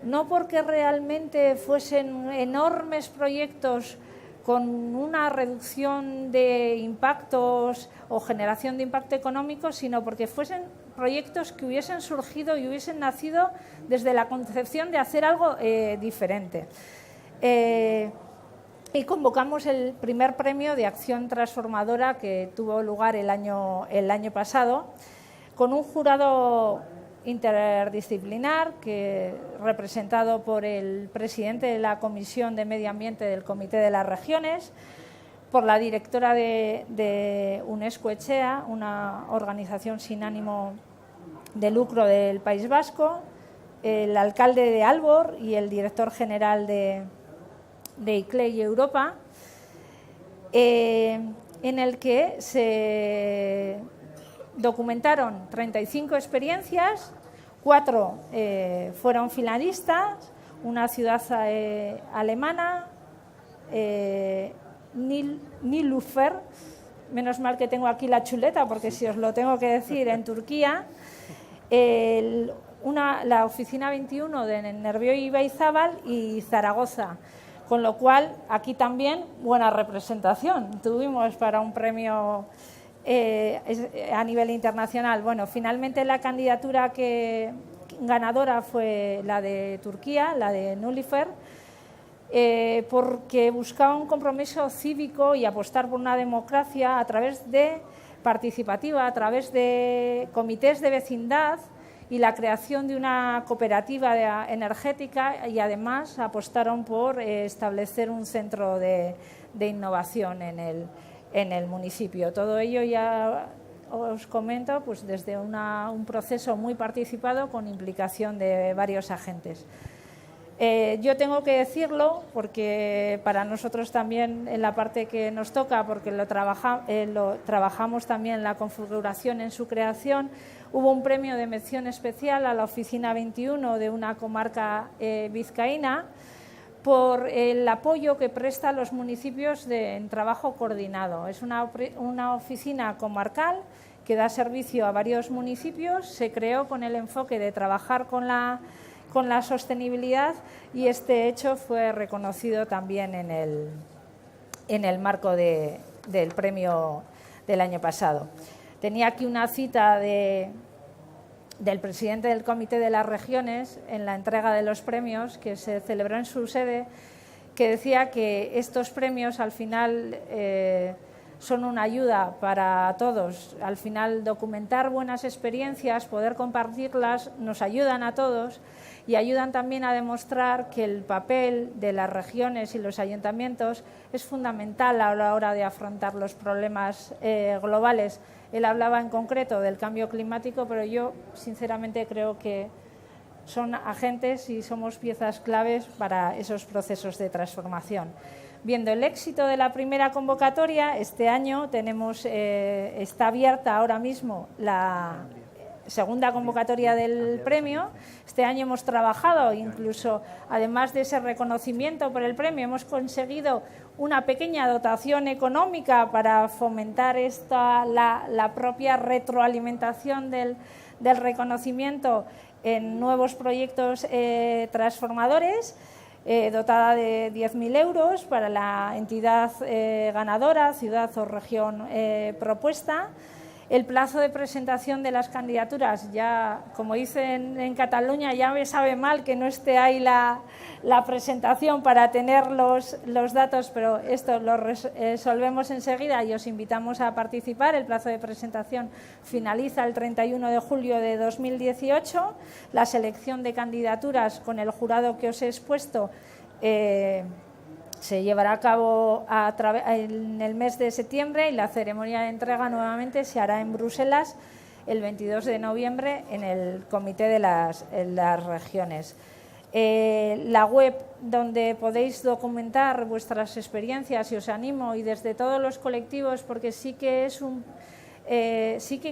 no porque realmente fuesen enormes proyectos con una reducción de impactos o generación de impacto económico, sino porque fuesen proyectos que hubiesen surgido y hubiesen nacido desde la concepción de hacer algo diferente. Y convocamos el primer premio de acción transformadora que tuvo lugar el año pasado, con un jurado interdisciplinar representado por el presidente de la Comisión de Medio Ambiente del Comité de las Regiones, por la directora de UNESCO Etxea, una organización sin ánimo de lucro del País Vasco, el alcalde de Aalborg y el director general de ICLEI Europa, en el que se documentaron 35 experiencias, 4 fueron finalistas, una ciudad alemana, Nilüfer, menos mal que tengo aquí la chuleta porque si os lo tengo que decir, en Turquía, la oficina 21 de Nervión y Ibaizabal y Zaragoza, con lo cual aquí también buena representación tuvimos para un premio a nivel internacional. Bueno, finalmente la candidatura ganadora fue la de Turquía, la de Nilüfer, porque buscaba un compromiso cívico y apostar por una democracia a través de participativa, a través de comités de vecindad y la creación de una cooperativa energética, y además apostaron por establecer un centro de innovación en el municipio. Todo ello ya os comento pues desde un proceso muy participado con implicación de varios agentes. Yo tengo que decirlo porque para nosotros también en la parte que nos toca, porque lo trabajamos también en la configuración, en su creación, hubo un premio de mención especial a la Oficina 21 de una comarca vizcaína por el apoyo que presta a los municipios en trabajo coordinado. Es una oficina comarcal que da servicio a varios municipios, se creó con el enfoque de trabajar con la sostenibilidad, y este hecho fue reconocido también en el marco del premio del año pasado. Tenía aquí una cita de del presidente del Comité de las Regiones en la entrega de los premios que se celebró en su sede, que decía que estos premios al final son una ayuda para todos. Al final, documentar buenas experiencias, poder compartirlas, nos ayudan a todos y ayudan también a demostrar que el papel de las regiones y los ayuntamientos es fundamental a la hora de afrontar los problemas globales. Él hablaba en concreto del cambio climático, pero yo sinceramente creo que son agentes y somos piezas claves para esos procesos de transformación. Viendo el éxito de la primera convocatoria, este año está abierta ahora mismo la segunda convocatoria del premio. Este año hemos trabajado, incluso además de ese reconocimiento por el premio, hemos conseguido una pequeña dotación económica para fomentar la propia retroalimentación del reconocimiento en nuevos proyectos transformadores, dotada de 10.000 euros para la entidad ganadora, ciudad o región propuesta. El plazo de presentación de las candidaturas, ya como dicen en Cataluña, ya me sabe mal que no esté ahí la presentación para tener los datos, pero esto lo resolvemos enseguida y os invitamos a participar. El plazo de presentación finaliza el 31 de julio de 2018. La selección de candidaturas con el jurado que os he expuesto se llevará a cabo en el mes de septiembre y la ceremonia de entrega nuevamente se hará en Bruselas el 22 de noviembre en el Comité de las regiones. La web donde podéis documentar vuestras experiencias, y os animo, y desde todos los colectivos, porque sí que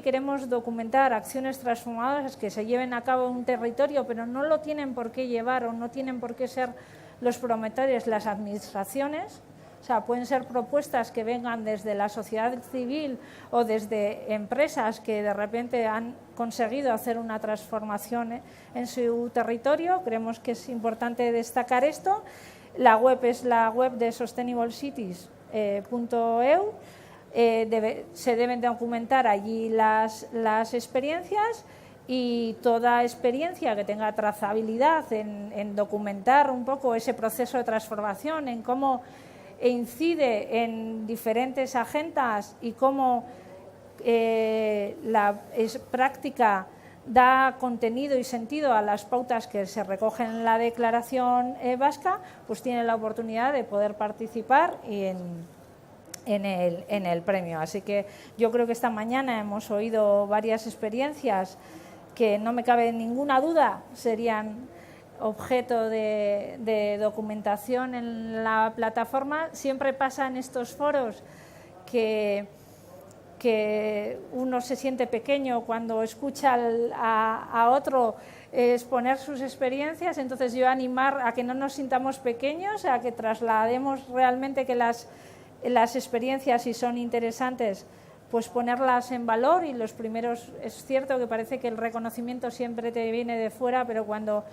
queremos documentar acciones transformadoras que se lleven a cabo en un territorio, pero no lo tienen por qué llevar o no tienen por qué ser los promotores, las administraciones. O sea, pueden ser propuestas que vengan desde la sociedad civil o desde empresas que de repente han conseguido hacer una transformación en su territorio. Creemos que es importante destacar esto. La web es la web de sustainablecities.eu. Se deben documentar allí las experiencias, y toda experiencia que tenga trazabilidad en documentar un poco ese proceso de transformación, en cómo incide en diferentes agendas y cómo la práctica da contenido y sentido a las pautas que se recogen en la Declaración Vasca, pues tiene la oportunidad de poder participar en el premio. Así que yo creo que esta mañana hemos oído varias experiencias que no me cabe ninguna duda serían objeto de documentación en la plataforma. Siempre pasa en estos foros que uno se siente pequeño cuando escucha a otro exponer sus experiencias, entonces yo animar a que no nos sintamos pequeños, a que traslademos realmente que las experiencias, si son interesantes, pues ponerlas en valor. Y los primeros, es cierto que parece que el reconocimiento siempre te viene de fuera, pero cuando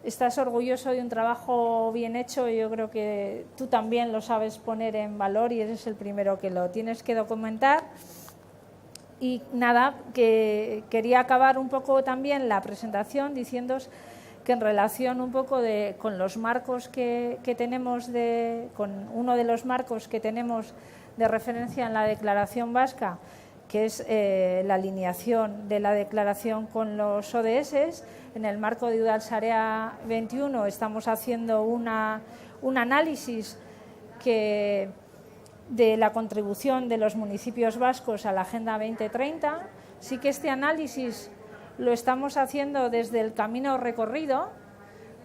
estás orgulloso de un trabajo bien hecho, yo creo que tú también lo sabes poner en valor y eres el primero que lo tienes que documentar. Y nada, que quería acabar un poco también la presentación diciéndoos que en relación un poco con los marcos que tenemos, con uno de los marcos que tenemos de referencia en la Declaración Vasca, que es la alineación de la declaración con los ODS. En el marco de Udalsarea 21 estamos haciendo un análisis de la contribución de los municipios vascos a la Agenda 2030. Sí que este análisis lo estamos haciendo desde el camino recorrido,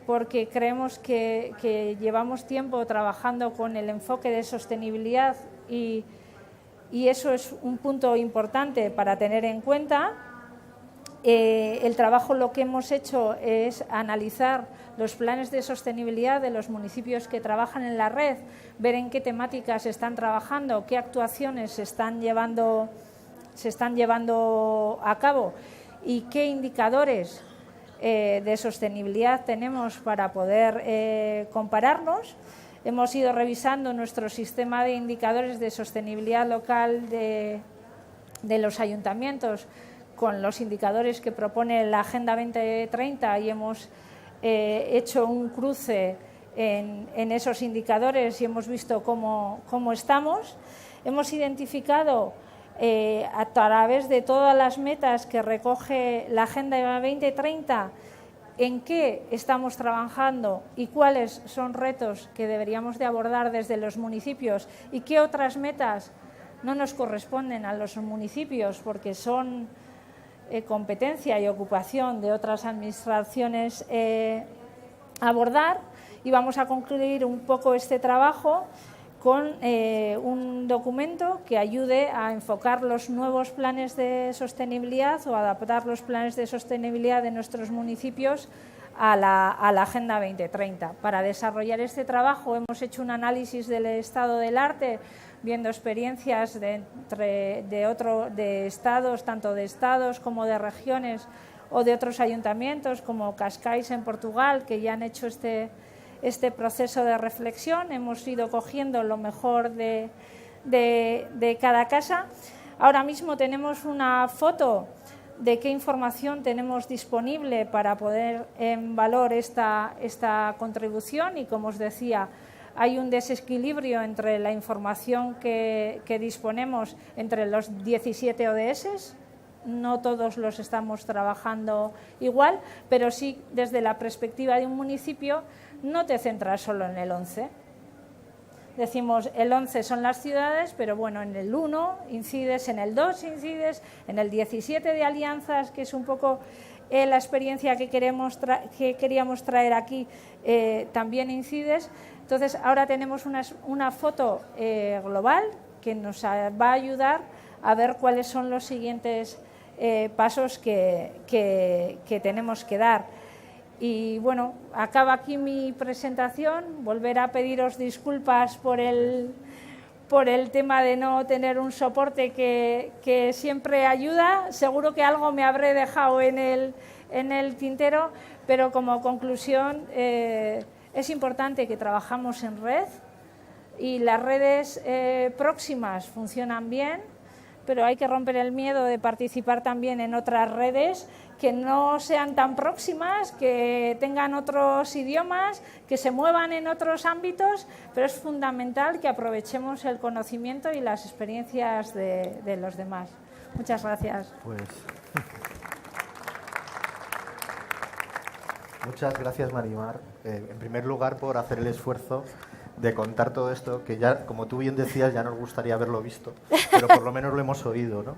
porque creemos que llevamos tiempo trabajando con el enfoque de sostenibilidad y eso es un punto importante para tener en cuenta. El trabajo, lo que hemos hecho es analizar los planes de sostenibilidad de los municipios que trabajan en la red, ver en qué temáticas están trabajando, qué actuaciones se están llevando a cabo y qué indicadores de sostenibilidad tenemos para poder compararnos. Hemos ido revisando nuestro sistema de indicadores de sostenibilidad local de los ayuntamientos con los indicadores que propone la Agenda 2030 y hemos hecho un cruce en esos indicadores y hemos visto cómo estamos. Hemos identificado a través de todas las metas que recoge la Agenda 2030 en qué estamos trabajando y cuáles son retos que deberíamos de abordar desde los municipios y qué otras metas no nos corresponden a los municipios porque son competencia y ocupación de otras administraciones abordar, y vamos a concluir un poco este trabajo con un documento que ayude a enfocar los nuevos planes de sostenibilidad o adaptar los planes de sostenibilidad de nuestros municipios a la Agenda 2030. Para desarrollar este trabajo hemos hecho un análisis del estado del arte, viendo experiencias de estados, tanto de estados como de regiones o de otros ayuntamientos como Cascais en Portugal, que ya han hecho este proceso de reflexión. Hemos ido cogiendo lo mejor de cada casa. Ahora mismo tenemos una foto de qué información tenemos disponible para poner en valor esta contribución y, como os decía, hay un desequilibrio entre la información que disponemos entre los 17 ODS. No todos los estamos trabajando igual, pero sí desde la perspectiva de un municipio no te centras solo en el 11. Decimos el 11 son las ciudades, pero bueno, en el 1 incides, en el 2 incides, en el 17 de alianzas, que es un poco la experiencia que queríamos traer aquí, también incides. Entonces, ahora tenemos una foto global que nos va a ayudar a ver cuáles son los siguientes pasos que tenemos que dar. Y bueno, acaba aquí mi presentación. Volver a pediros disculpas por el tema de no tener un soporte que siempre ayuda. Seguro que algo me habré dejado en el tintero, pero como conclusión es importante que trabajamos en red y las redes próximas funcionan bien, pero hay que romper el miedo de participar también en otras redes que no sean tan próximas, que tengan otros idiomas, que se muevan en otros ámbitos, pero es fundamental que aprovechemos el conocimiento y las experiencias de los demás. Muchas gracias. Pues muchas gracias, Marimar. En primer lugar, por hacer el esfuerzo de contar todo esto, que ya, como tú bien decías, ya nos gustaría haberlo visto, pero por lo menos lo hemos oído, ¿no?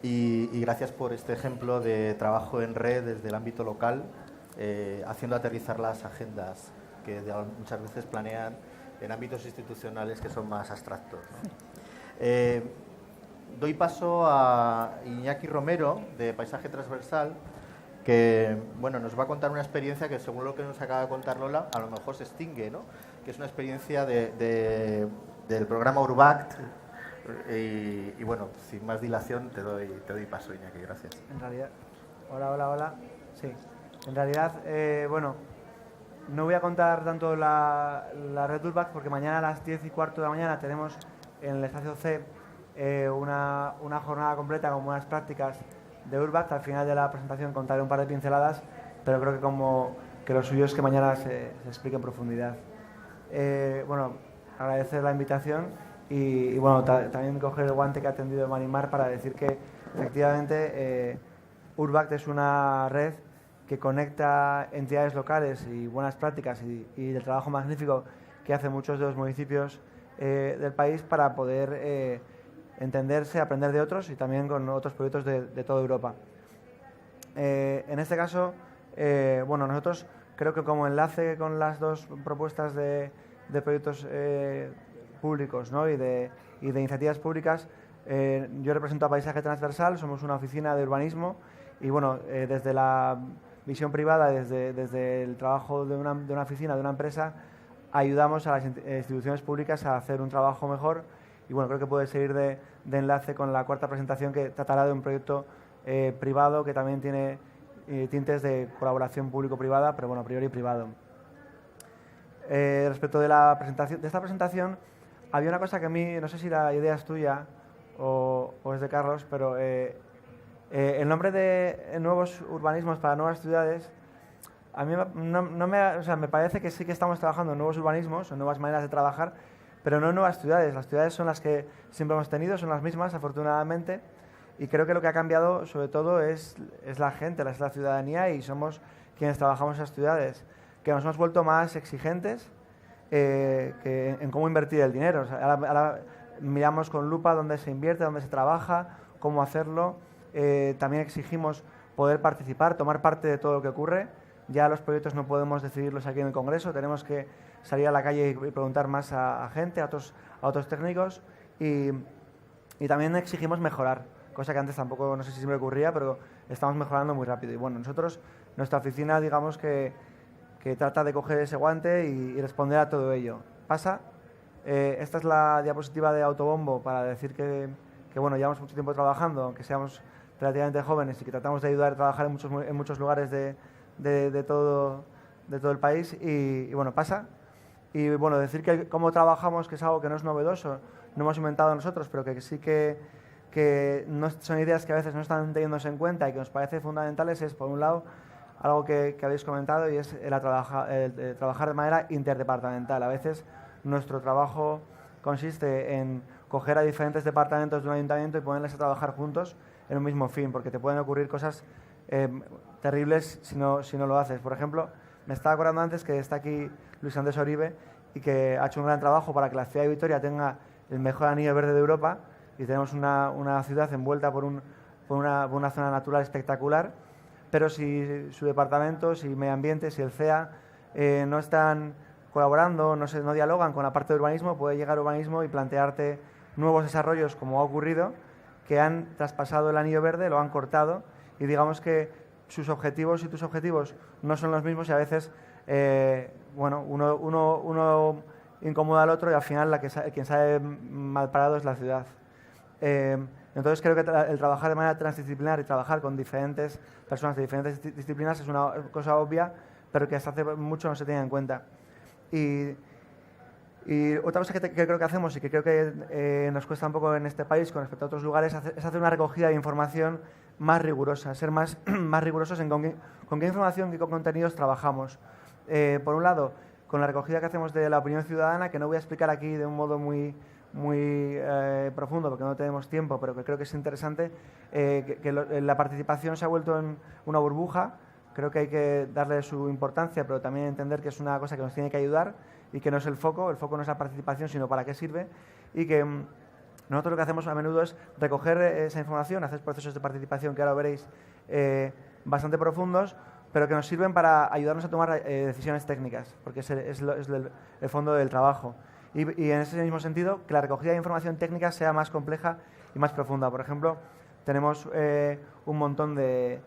Y gracias por este ejemplo de trabajo en red desde el ámbito local, haciendo aterrizar las agendas que muchas veces planean en ámbitos institucionales que son más abstractos, ¿no? Doy paso a Iñaki Romero, de Paisaje Transversal, que bueno, nos va a contar una experiencia que, según lo que nos acaba de contar Lola, a lo mejor se extingue, ¿no? Que es una experiencia del programa Urbact. Y bueno, sin más dilación te doy paso, Iñaki, gracias. En realidad, hola. Sí, en realidad, bueno, no voy a contar tanto la red Urbact porque mañana a las 10:15 de la mañana tenemos en el espacio C una jornada completa con buenas prácticas de Urbact. Al final de la presentación contaré un par de pinceladas, pero creo que lo suyo es que mañana se explique en profundidad. Bueno, agradecer la invitación. Y bueno, también coger el guante que ha tendido Marimar para decir que efectivamente Urbact es una red que conecta entidades locales y buenas prácticas y el trabajo magnífico que hacen muchos de los municipios del país para poder entenderse, aprender de otros y también con otros proyectos de toda Europa. En este caso, bueno, nosotros creo que como enlace con las dos propuestas de proyectos públicos, ¿no? y de iniciativas públicas, yo represento a Paisaje Transversal, somos una oficina de urbanismo y bueno, desde la visión privada, desde el trabajo de una oficina, de una empresa, ayudamos a las instituciones públicas a hacer un trabajo mejor y bueno, creo que puede servir de enlace con la cuarta presentación, que tratará de un proyecto privado que también tiene tintes de colaboración público-privada, pero bueno, a priori privado. Respecto de esta presentación, había una cosa que a mí, no sé si la idea es tuya o es de Carlos, pero El nombre de nuevos urbanismos para nuevas ciudades, a mí me parece que sí que estamos trabajando en nuevos urbanismos, en nuevas maneras de trabajar, pero no en nuevas ciudades. Las ciudades son las que siempre hemos tenido, son las mismas, afortunadamente, y creo que lo que ha cambiado, sobre todo, es la gente, es la ciudadanía, y somos quienes trabajamos en esas ciudades, que nos hemos vuelto más exigentes en cómo invertir el dinero. O sea, ahora miramos con lupa dónde se invierte, dónde se trabaja, cómo hacerlo. También exigimos poder participar, tomar parte de todo lo que ocurre. Ya los proyectos no podemos decidirlos aquí en el Congreso, tenemos que salir a la calle y preguntar más a gente, a otros técnicos, y también exigimos mejorar, cosa que antes tampoco, no sé si siempre ocurría, pero estamos mejorando muy rápido. Y bueno, nuestra oficina, digamos que trata de coger ese guante y responder a todo ello. Pasa. Esta es la diapositiva de autobombo para decir que bueno, llevamos mucho tiempo trabajando, aunque seamos relativamente jóvenes, y que tratamos de ayudar a trabajar en muchos lugares de todo el país, y bueno, pasa. Y bueno, decir que cómo trabajamos, que es algo que no es novedoso, no hemos inventado nosotros, pero que sí que no, son ideas que a veces no están teniéndose en cuenta y que nos parece fundamentales, es, por un lado, algo que habéis comentado, y es el trabajar de manera interdepartamental. A veces nuestro trabajo consiste en coger a diferentes departamentos de un ayuntamiento y ponerles a trabajar juntos en un mismo fin, porque te pueden ocurrir cosas terribles si no lo haces. Por ejemplo, me estaba acordando antes que está aquí Luis Andrés Oribe, y que ha hecho un gran trabajo para que la ciudad de Vitoria tenga el mejor anillo verde de Europa, y tenemos una ciudad envuelta por una zona natural espectacular, pero si su departamento, si Medio Ambiente, si el CEA no están colaborando, no dialogan con la parte de urbanismo, puede llegar urbanismo y plantearte nuevos desarrollos, como ha ocurrido, que han traspasado el anillo verde, lo han cortado, y digamos que sus objetivos y tus objetivos no son los mismos, y a veces bueno, uno incomoda al otro, y al final quien sale mal parado es la ciudad. Entonces creo que el trabajar de manera transdisciplinar y trabajar con diferentes personas de diferentes disciplinas es una cosa obvia, pero que hasta hace mucho no se tenía en cuenta. Y otra cosa que creo que hacemos, y que creo que nos cuesta un poco en este país con respecto a otros lugares, es hacer una recogida de información más rigurosa, ser más rigurosos en con qué información y con contenidos trabajamos. Por un lado, con la recogida que hacemos de la opinión ciudadana, que no voy a explicar aquí de un modo muy profundo porque no tenemos tiempo, pero que creo que es interesante, la participación se ha vuelto en una burbuja. Creo que hay que darle su importancia, pero también entender que es una cosa que nos tiene que ayudar y que no es el foco no es la participación, sino para qué sirve, y que nosotros lo que hacemos a menudo es recoger esa información, hacer procesos de participación que ahora veréis bastante profundos, pero que nos sirven para ayudarnos a tomar decisiones técnicas, porque es el fondo del trabajo. Y en ese mismo sentido, que la recogida de información técnica sea más compleja y más profunda. Por ejemplo, tenemos un montón de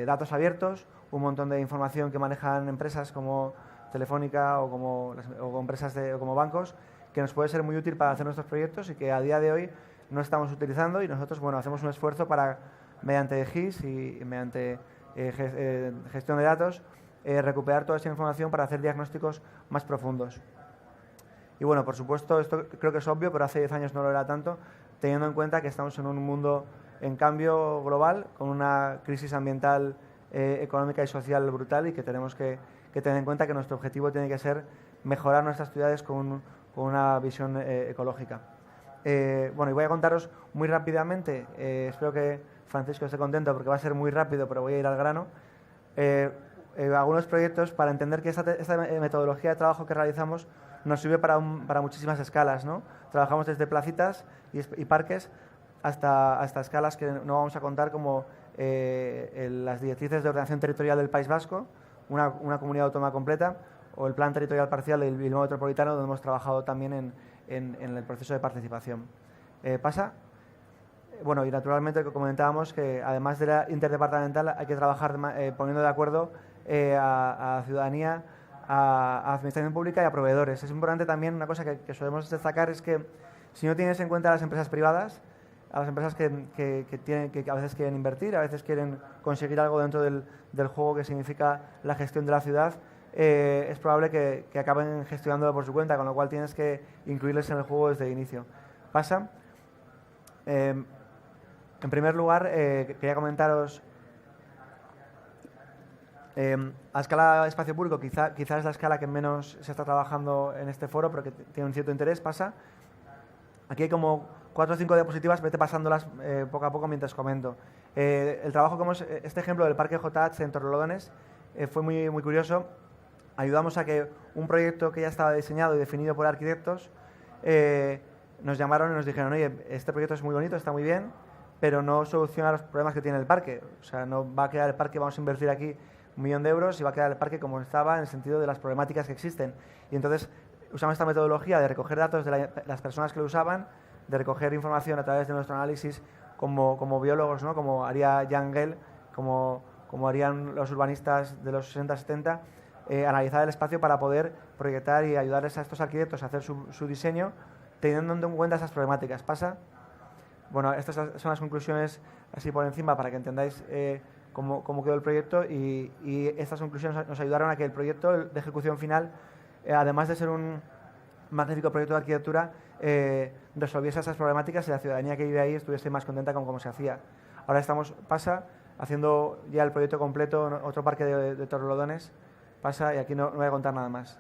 datos abiertos, un montón de información que manejan empresas como Telefónica o como empresas como bancos, que nos puede ser muy útil para hacer nuestros proyectos y que a día de hoy no estamos utilizando, y nosotros hacemos un esfuerzo para, mediante GIS y mediante gestión de datos, recuperar toda esa información para hacer diagnósticos más profundos. Y bueno, por supuesto, esto creo que es obvio, pero hace 10 años no lo era tanto, teniendo en cuenta que estamos en un mundo en cambio global, con una crisis ambiental, económica y social brutal, y que tenemos que tener en cuenta que nuestro objetivo tiene que ser mejorar nuestras ciudades con una visión ecológica. Bueno, y voy a contaros muy rápidamente, espero que Francisco esté contento porque va a ser muy rápido, pero voy a ir al grano, algunos proyectos para entender que esta metodología de trabajo que realizamos nos sirve para muchísimas escalas, ¿no? Trabajamos desde placitas y parques hasta escalas que no vamos a contar, como las directrices de ordenación territorial del País Vasco, una comunidad autónoma completa, o el plan territorial parcial del Bilbao Metropolitano, donde hemos trabajado también en el proceso de participación. ¿Pasa? Bueno, y naturalmente comentábamos que además de la interdepartamental hay que trabajar poniendo de acuerdo a ciudadanía, a administración pública y a proveedores. Es importante también, una cosa que solemos destacar, es que si no tienes en cuenta a las empresas privadas, a las empresas que a veces quieren invertir, a veces quieren conseguir algo dentro del juego que significa la gestión de la ciudad, es probable que acaben gestionándolo por su cuenta, con lo cual tienes que incluirles en el juego desde el inicio. Pasa. En primer lugar, quería comentaros, a escala de espacio público, quizás es la escala que menos se está trabajando en este foro, pero que tiene un cierto interés, pasa. Aquí hay como 4 o 5 diapositivas, vete pasándolas poco a poco mientras comento. El trabajo, este ejemplo del Parque JH en Torrelodones, fue muy, muy curioso. Ayudamos a que un proyecto que ya estaba diseñado y definido por arquitectos, nos llamaron y nos dijeron, oye, este proyecto es muy bonito, está muy bien, pero no soluciona los problemas que tiene el parque. O sea, no va a quedar el parque, vamos a invertir aquí 1 millón de euros y va a quedar el parque como estaba en el sentido de las problemáticas que existen. Y entonces usamos esta metodología de recoger datos de las personas que lo usaban, de recoger información a través de nuestro análisis como biólogos, ¿no? Como haría Jan Gehl, como harían los urbanistas de los 60-70, analizar el espacio para poder proyectar y ayudarles a estos arquitectos a hacer su diseño teniendo en cuenta esas problemáticas. ¿Pasa? Bueno, estas son las conclusiones así por encima para que entendáis cómo quedó el proyecto y estas conclusiones nos ayudaron a que el proyecto de ejecución final, además de ser un magnífico proyecto de arquitectura, resolviese esas problemáticas y la ciudadanía que vive ahí estuviese más contenta con cómo se hacía. Ahora estamos, haciendo ya el proyecto completo, otro parque de Torrelodones, y aquí no voy a contar nada más.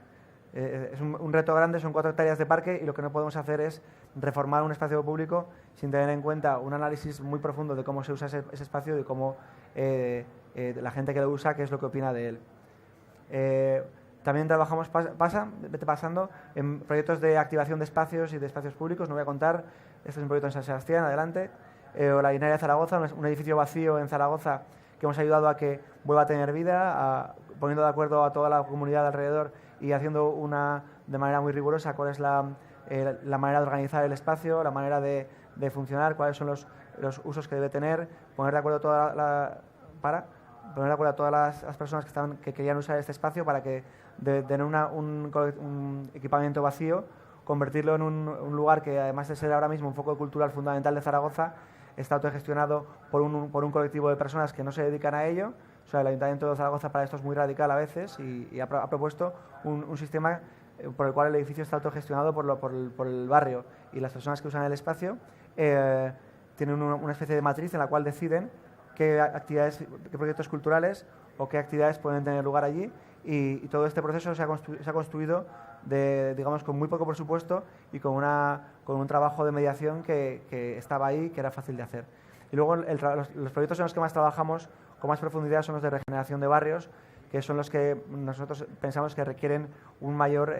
Es un reto grande, son 4 hectáreas de parque y lo que no podemos hacer es reformar un espacio público sin tener en cuenta un análisis muy profundo de cómo se usa ese espacio y de cómo la gente que lo usa, qué es lo que opina de él. También trabajamos, vete pasando, en proyectos de activación de espacios y de espacios públicos, no voy a contar, este es un proyecto en San Sebastián, adelante, o la Linaria de Zaragoza, un edificio vacío en Zaragoza que hemos ayudado a que vuelva a tener vida, poniendo de acuerdo a toda la comunidad alrededor y haciendo de manera muy rigurosa cuál es la manera de organizar el espacio, la manera de funcionar, cuáles son los usos que debe tener, poner de acuerdo a todas las personas que querían usar este espacio para que de tener un equipamiento vacío, convertirlo en un lugar que, además de ser ahora mismo un foco cultural fundamental de Zaragoza, está autogestionado por un colectivo de personas que no se dedican a ello. O sea, el Ayuntamiento de Zaragoza para esto es muy radical a veces y ha propuesto un sistema por el cual el edificio está autogestionado por el barrio y las personas que usan el espacio tienen una especie de matriz en la cual deciden qué proyectos culturales o qué actividades pueden tener lugar allí y todo este proceso se ha construido digamos, con muy poco presupuesto y con un trabajo de mediación que estaba ahí, que era fácil de hacer. Y luego los proyectos en los que más trabajamos con más profundidad son los de regeneración de barrios, que son los que nosotros pensamos que requieren una mayor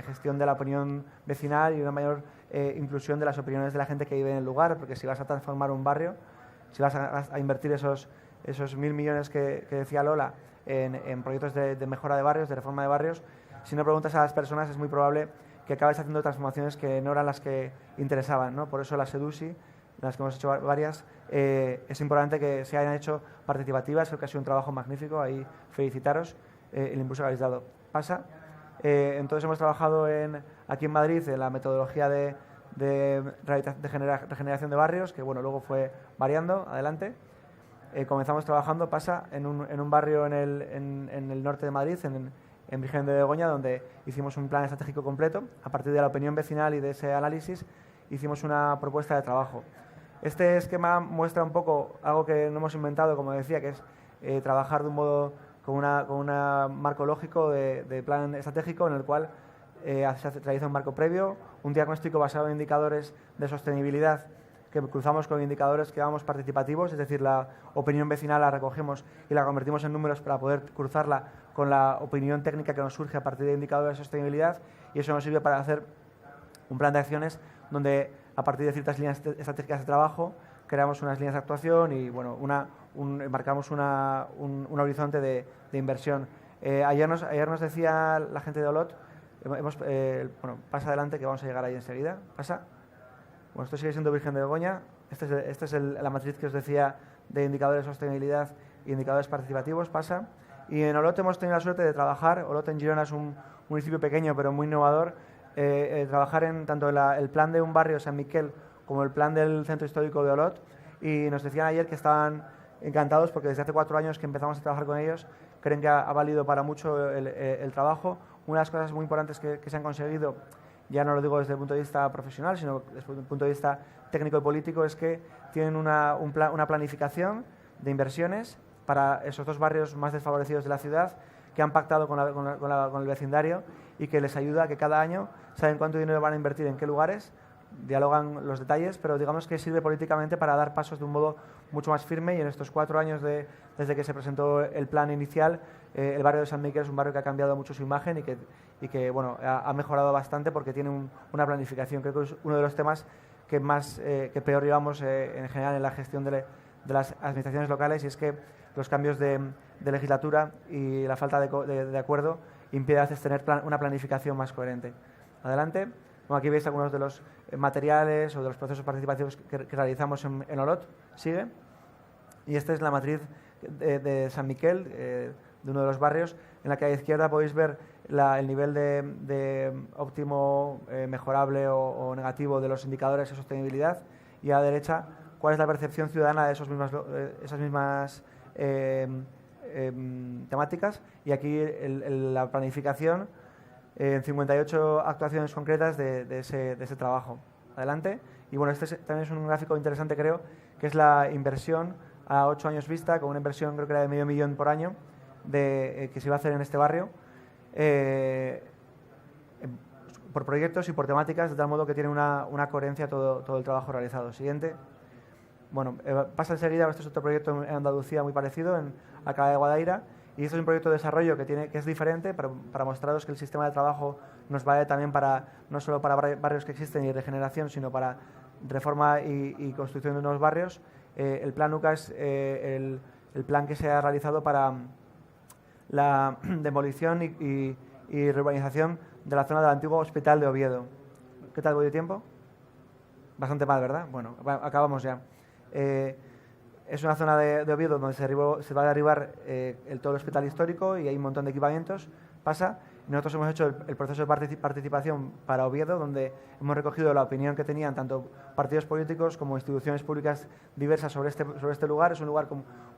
gestión de la opinión vecinal y una mayor inclusión de las opiniones de la gente que vive en el lugar, porque si vas a transformar un barrio, si vas a invertir esos 1.000 millones que decía Lola en proyectos de mejora de barrios, de reforma de barrios, si no preguntas a las personas es muy probable que acabes haciendo transformaciones que no eran las que interesaban, ¿no? Por eso las SEDUSI, en las que hemos hecho varias, es importante que se hayan hecho participativas, creo que ha sido un trabajo magnífico, ahí felicitaros el impulso que habéis dado. Entonces hemos trabajado aquí en Madrid en la metodología de regeneración de barrios, que bueno, luego fue variando, adelante. Comenzamos trabajando, en un barrio en el norte de Madrid, en Virgen de Begoña, donde hicimos un plan estratégico completo. A partir de la opinión vecinal y de ese análisis, hicimos una propuesta de trabajo. Este esquema muestra un poco algo que no hemos inventado, como decía, que es trabajar de un modo con un marco lógico de plan estratégico en el cual se realiza un marco previo, un diagnóstico basado en indicadores de sostenibilidad que cruzamos con indicadores que llamamos participativos, es decir, la opinión vecinal la recogemos y la convertimos en números para poder cruzarla con la opinión técnica que nos surge a partir de indicadores de sostenibilidad, y eso nos sirve para hacer un plan de acciones donde a partir de ciertas líneas estratégicas de trabajo creamos unas líneas de actuación y bueno, marcamos un horizonte de inversión. Ayer nos decía la gente de Olot, pasa adelante que vamos a llegar ahí enseguida, pasa. Bueno, esto sigue siendo Virgen de Begoña. Esta es la matriz que os decía de indicadores de sostenibilidad y indicadores participativos, pasa. Y en Olot hemos tenido la suerte de trabajar. Olot en Girona es un municipio pequeño pero muy innovador. Trabajar en tanto el plan de un barrio, San Miquel, como el plan del centro histórico de Olot. Y nos decían ayer que estaban encantados porque desde hace 4 años que empezamos a trabajar con ellos, creen que ha valido para mucho el trabajo. Una de las cosas muy importantes que se han conseguido ya no lo digo desde el punto de vista profesional, sino desde el punto de vista técnico y político, es que tienen una planificación de inversiones para esos 2 barrios más desfavorecidos de la ciudad, que han pactado con el vecindario y que les ayuda a que cada año saben cuánto dinero van a invertir en qué lugares, dialogan los detalles, pero digamos que sirve políticamente para dar pasos de un modo mucho más firme. Y en estos 4 años desde que se presentó el plan inicial, el barrio de San Miquel es un barrio que ha cambiado mucho su imagen y que bueno, ha mejorado bastante porque tiene una planificación. Creo que es uno de los temas que peor llevamos en general en la gestión de las administraciones locales, y es que los cambios de legislatura y la falta de acuerdo impide a veces tener una planificación más coherente. Adelante. Bueno, aquí veis algunos de los materiales o de los procesos participativos que realizamos en Olot. Sigue. Y esta es la matriz de San Miquel, de uno de los barrios, en la que a la izquierda podéis ver el nivel de óptimo, mejorable o negativo de los indicadores de sostenibilidad, y a la derecha cuál es la percepción ciudadana de esas mismas temáticas. Y aquí la planificación en 58 actuaciones concretas de ese trabajo. Adelante. Y bueno, este también es un gráfico interesante, creo, que es la inversión a 8 años vista, con una inversión creo que era de $500.000 por año que se iba a hacer en este barrio, por proyectos y por temáticas, de tal modo que tiene una coherencia todo el trabajo realizado. Siguiente. Bueno, pasa enseguida. Este es otro proyecto en Andalucía muy parecido, en Alcalá de Guadaira, y este es un proyecto de desarrollo que es diferente para mostraros que el sistema de trabajo nos vale también no solo para barrios que existen y regeneración, sino para reforma y construcción de nuevos barrios. El plan UCA es el plan que se ha realizado para la demolición y reurbanización de la zona del antiguo Hospital de Oviedo. ¿Qué tal voy de tiempo? Bastante mal, ¿verdad? Bueno, acabamos ya. Es una zona de Oviedo donde se va a derribar todo el hospital histórico, y hay un montón de equipamientos. Nosotros hemos hecho el proceso de participación para Oviedo, donde hemos recogido la opinión que tenían tanto partidos políticos como instituciones públicas diversas sobre este lugar. Es un lugar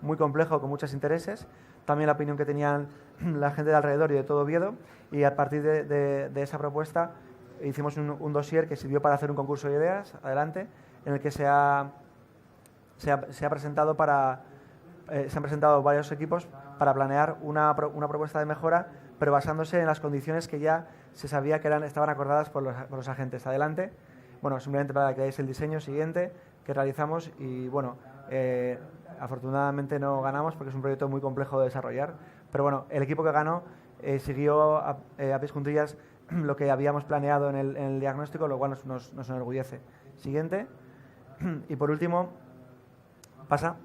muy complejo, con muchos intereses. También la opinión que tenían la gente de alrededor y de todo Oviedo, y a partir de esa propuesta hicimos un dossier que sirvió para hacer un concurso de ideas, adelante, en el que se han presentado varios equipos para planear una propuesta de mejora, pero basándose en las condiciones que ya se sabía que estaban acordadas por los agentes. Adelante. Bueno, simplemente para que veáis el diseño siguiente que realizamos, y bueno, afortunadamente no ganamos porque es un proyecto muy complejo de desarrollar, pero bueno, el equipo que ganó siguió a pies juntillas lo que habíamos planeado en el diagnóstico, lo cual nos enorgullece. Siguiente. Y por último, pasa.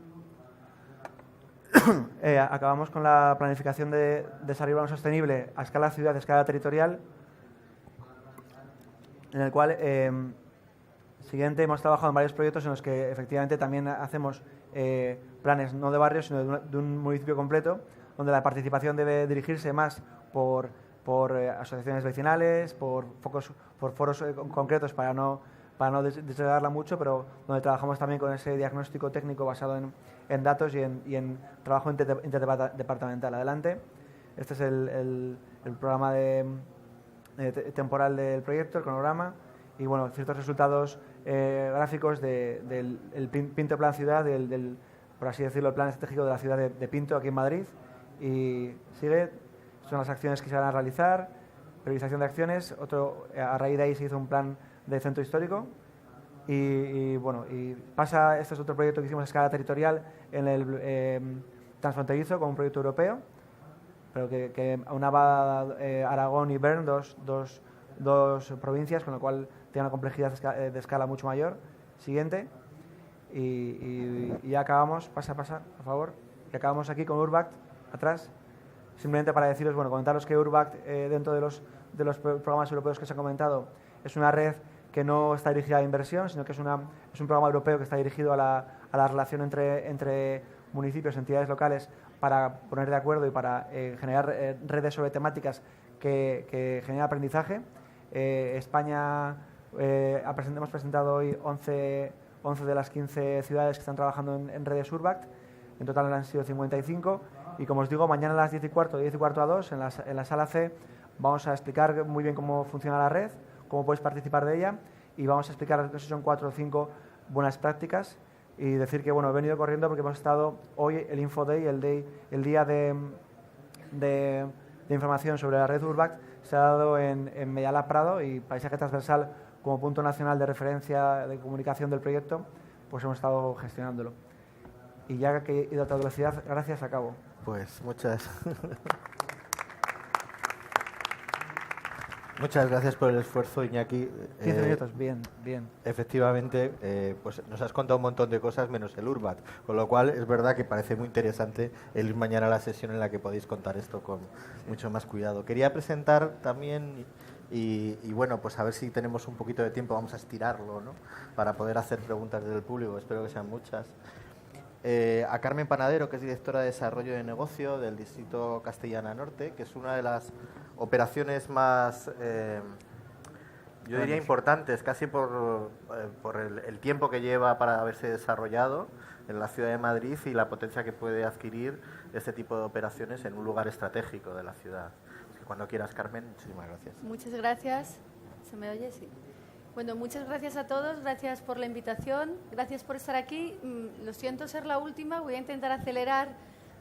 Acabamos con la planificación de desarrollo urbano sostenible a escala ciudad, a escala territorial, en el cual, siguiente, hemos trabajado en varios proyectos en los que efectivamente también hacemos planes no de barrios, sino de un municipio completo, donde la participación debe dirigirse más por asociaciones vecinales, por foros concretos, para no desagregarla mucho, pero donde trabajamos también con ese diagnóstico técnico basado en datos y en trabajo interdepartamental. Adelante. Este es el programa temporal del proyecto, el cronograma, y bueno, ciertos resultados gráficos del Pinto Plan Ciudad, por así decirlo, el plan estratégico de la ciudad de Pinto, aquí en Madrid. Y sigue, son las acciones que se van a realizar, priorización de acciones. A raíz de ahí se hizo un plan de centro histórico, y bueno, este es otro proyecto que hicimos a escala territorial en el transfronterizo, con un proyecto europeo, pero que aunaba Aragón y Bern, dos provincias, con lo cual tiene una complejidad de escala mucho mayor. Siguiente. Y ya acabamos, pasa, por favor, y acabamos aquí con Urbact, atrás, simplemente para deciros, bueno, comentaros que Urbact, dentro de los programas europeos que se han comentado, es una red que no está dirigida a inversión, sino que es un programa europeo que está dirigido a la relación entre municipios, entidades locales, para poner de acuerdo y para generar redes sobre temáticas que generen aprendizaje. España, hemos presentado hoy 11 de las 15 ciudades que están trabajando en redes Urbact. En total han sido 55, y como os digo, mañana a las 10:15, 10:15 a 2, en la sala C, vamos a explicar muy bien cómo funciona la red, cómo puedes participar de ella y vamos a explicar, no sé si son 4 o 5 buenas prácticas y decir que, bueno, he venido corriendo porque hemos estado hoy, el Info Day, el día de información sobre la red Urbact, se ha dado en Medialab Prado y Paisaje Transversal como punto nacional de referencia de comunicación del proyecto, pues hemos estado gestionándolo. Y ya que he ido a toda velocidad, gracias, acabo. Pues muchas gracias por el esfuerzo, Iñaki. 15 minutos, bien. Efectivamente, pues nos has contado un montón de cosas menos el Urbact, con lo cual es verdad que parece muy interesante el ir mañana a la sesión en la que podéis contar esto con mucho más cuidado. Quería presentar también, y bueno, pues a ver si tenemos un poquito de tiempo, vamos a estirarlo, ¿no?, para poder hacer preguntas desde el público, espero que sean muchas. A Carmen Panadero, que es directora de Desarrollo de Negocio del Distrito Castellana Norte, que es una de las operaciones más, yo diría, importantes, casi por el tiempo que lleva para haberse desarrollado en la ciudad de Madrid y la potencia que puede adquirir este tipo de operaciones en un lugar estratégico de la ciudad. Cuando quieras, Carmen, muchísimas gracias. Muchas gracias. ¿Se me oye? Sí. Bueno, muchas gracias a todos, gracias por la invitación, gracias por estar aquí. Lo siento ser la última, voy a intentar acelerar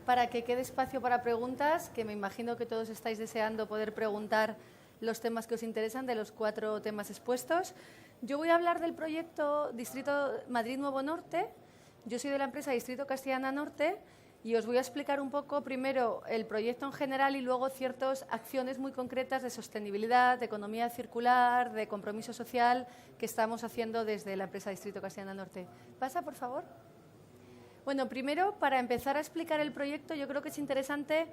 para que quede espacio para preguntas, que me imagino que todos estáis deseando poder preguntar los temas que os interesan de los 4 temas expuestos. Yo voy a hablar del proyecto Distrito Madrid Nuevo Norte. Yo soy de la empresa Distrito Castellana Norte y os voy a explicar un poco primero el proyecto en general y luego ciertas acciones muy concretas de sostenibilidad, de economía circular, de compromiso social que estamos haciendo desde la empresa Distrito Castellana Norte. ¿Pasa, por favor? Bueno, primero, para empezar a explicar el proyecto, yo creo que es interesante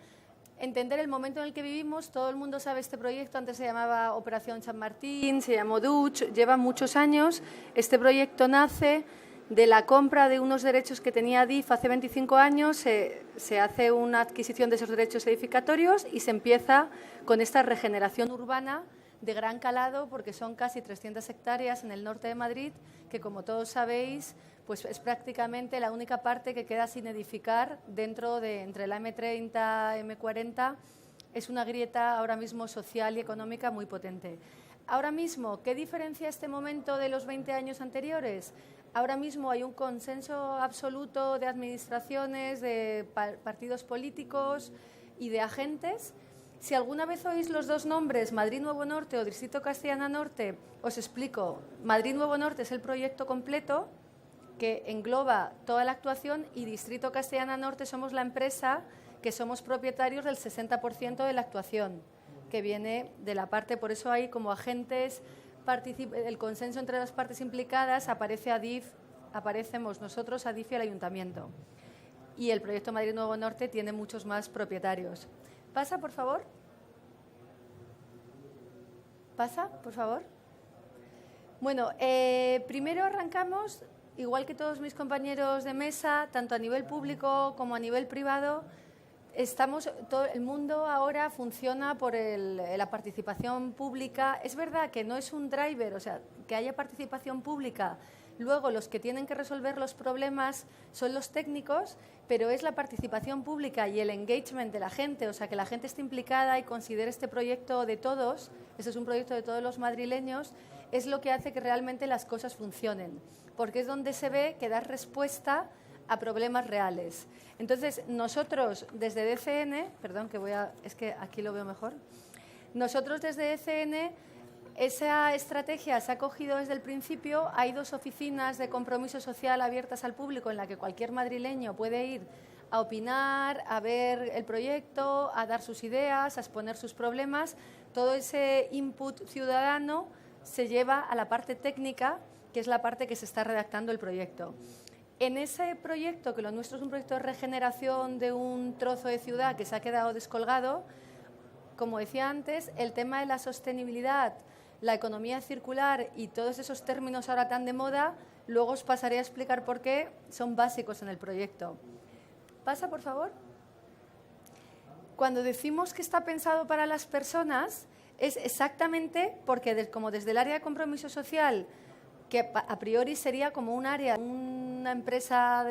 entender el momento en el que vivimos. Todo el mundo sabe este proyecto, antes se llamaba Operación San Martín, se llamó DUCH, lleva muchos años. Este proyecto nace de la compra de unos derechos que tenía DIF hace 25 años, se hace una adquisición de esos derechos edificatorios y se empieza con esta regeneración urbana de gran calado, porque son casi 300 hectáreas en el norte de Madrid, que como todos sabéis, pues es prácticamente la única parte que queda sin edificar dentro de entre la M30 y M40. Es una grieta ahora mismo social y económica muy potente. Ahora mismo, ¿qué diferencia este momento de los 20 años anteriores? Ahora mismo hay un consenso absoluto de administraciones, de partidos políticos y de agentes. Si alguna vez oís los dos nombres, Madrid Nuevo Norte o Distrito Castellana Norte, os explico. Madrid Nuevo Norte es el proyecto completo que engloba toda la actuación y Distrito Castellana Norte somos la empresa que somos propietarios del 60% de la actuación, que viene de la parte, por eso hay como agentes, el consenso entre las partes implicadas, aparece ADIF, aparecemos nosotros, ADIF y el Ayuntamiento. Y el proyecto Madrid Nuevo Norte tiene muchos más propietarios. ¿Pasa, por favor? ¿Pasa, por favor? Bueno, primero arrancamos, igual que todos mis compañeros de mesa, tanto a nivel público como a nivel privado. Todo el mundo ahora funciona por la participación pública. Es verdad que no es un driver, o sea, que haya participación pública. Luego los que tienen que resolver los problemas son los técnicos, pero es la participación pública y el engagement de la gente, o sea, que la gente esté implicada y considere este proyecto de todos, este es un proyecto de todos los madrileños, es lo que hace que realmente las cosas funcionen, porque es donde se ve que da respuesta a problemas reales. Entonces, nosotros desde DCN, perdón, es que aquí lo veo mejor, nosotros desde DCN, esa estrategia se ha cogido desde el principio. Hay 2 oficinas de compromiso social abiertas al público en la que cualquier madrileño puede ir a opinar, a ver el proyecto, a dar sus ideas, a exponer sus problemas. Todo ese input ciudadano se lleva a la parte técnica, que es la parte que se está redactando el proyecto. En ese proyecto, que lo nuestro es un proyecto de regeneración de un trozo de ciudad que se ha quedado descolgado, como decía antes, el tema de la sostenibilidad, la economía circular y todos esos términos ahora tan de moda, luego os pasaré a explicar por qué son básicos en el proyecto. ¿Pasa, por favor? Cuando decimos que está pensado para las personas, es exactamente porque, como desde el área de compromiso social, que a priori sería como un área, una empresa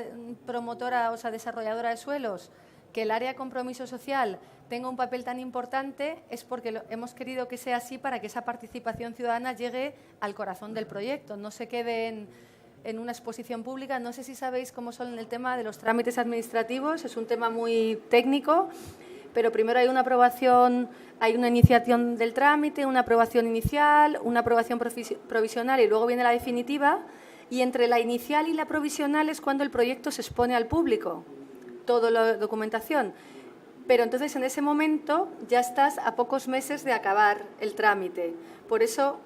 promotora, o sea, desarrolladora de suelos, que el área de compromiso social tenga un papel tan importante es porque hemos querido que sea así para que esa participación ciudadana llegue al corazón del proyecto, no se quede en una exposición pública. No sé si sabéis cómo son el tema de los trámites administrativos, es un tema muy técnico, pero primero hay una aprobación, hay una iniciación del trámite, una aprobación inicial, una aprobación provisional y luego viene la definitiva, y entre la inicial y la provisional es cuando el proyecto se expone al público, toda la documentación. Pero entonces en ese momento ya estás a pocos meses de acabar el trámite. Por eso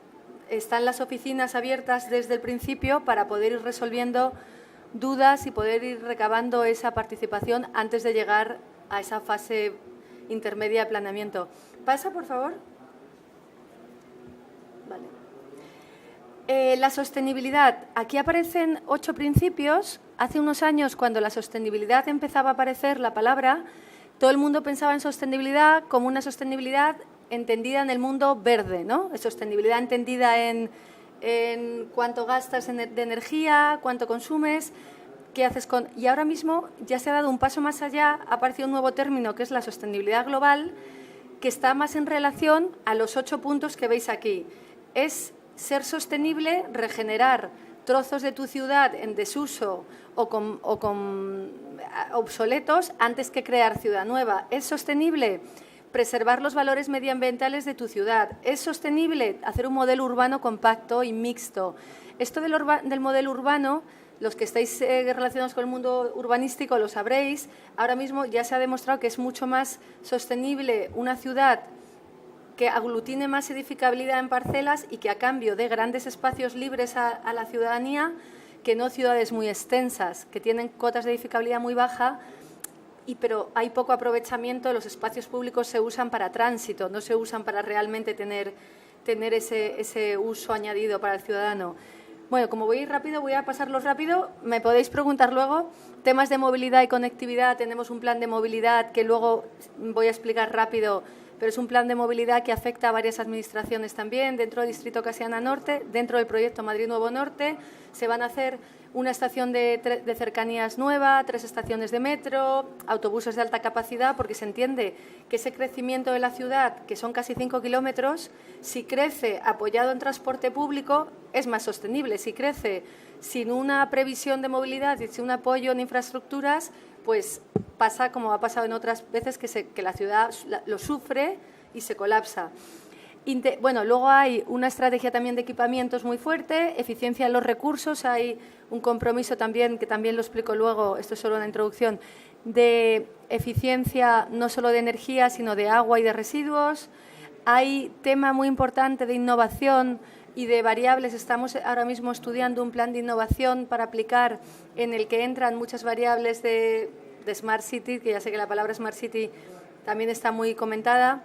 están las oficinas abiertas desde el principio para poder ir resolviendo dudas y poder ir recabando esa participación antes de llegar a esa fase intermedia de planeamiento. Pasa, por favor. Vale. La sostenibilidad. Aquí aparecen 8 principios. Hace unos años, cuando la sostenibilidad empezaba a aparecer la palabra, todo el mundo pensaba en sostenibilidad como una sostenibilidad entendida en el mundo verde, ¿no? Sostenibilidad entendida en cuánto gastas de energía, cuánto consumes, qué haces con... Y ahora mismo ya se ha dado un paso más allá, ha aparecido un nuevo término que es la sostenibilidad global, que está más en relación a los 8 puntos que veis aquí. Es ser sostenible, regenerar trozos de tu ciudad en desuso o con obsoletos antes que crear ciudad nueva. ¿Es sostenible? Preservar los valores medioambientales de tu ciudad. ¿Es sostenible? Hacer un modelo urbano compacto y mixto. Esto del modelo urbano, los que estáis relacionados con el mundo urbanístico lo sabréis, ahora mismo ya se ha demostrado que es mucho más sostenible una ciudad que aglutine más edificabilidad en parcelas y que a cambio de grandes espacios libres a la ciudadanía, que no ciudades muy extensas, que tienen cotas de edificabilidad muy baja, pero hay poco aprovechamiento, los espacios públicos se usan para tránsito, no se usan para realmente tener ese uso añadido para el ciudadano. Bueno, como voy a ir rápido, voy a pasarlos rápido, me podéis preguntar luego. Temas de movilidad y conectividad, tenemos un plan de movilidad que luego voy a explicar rápido, pero es un plan de movilidad que afecta a varias administraciones también, dentro del Distrito Casiana Norte, dentro del proyecto Madrid Nuevo Norte, se van a hacer una estación de cercanías nueva, 3 estaciones de metro, autobuses de alta capacidad, porque se entiende que ese crecimiento de la ciudad, que son casi 5 kilómetros, si crece apoyado en transporte público, es más sostenible. Si crece sin una previsión de movilidad y sin un apoyo en infraestructuras, pues pasa como ha pasado en otras veces, que la ciudad lo sufre y se colapsa. Bueno, luego hay una estrategia también de equipamientos muy fuerte, eficiencia en los recursos, hay un compromiso también, que también lo explico luego, esto es solo una introducción, de eficiencia no solo de energía, sino de agua y de residuos. Hay tema muy importante de innovación y de variables. Estamos ahora mismo estudiando un plan de innovación para aplicar, en el que entran muchas variables de Smart City, que ya sé que la palabra Smart City también está muy comentada.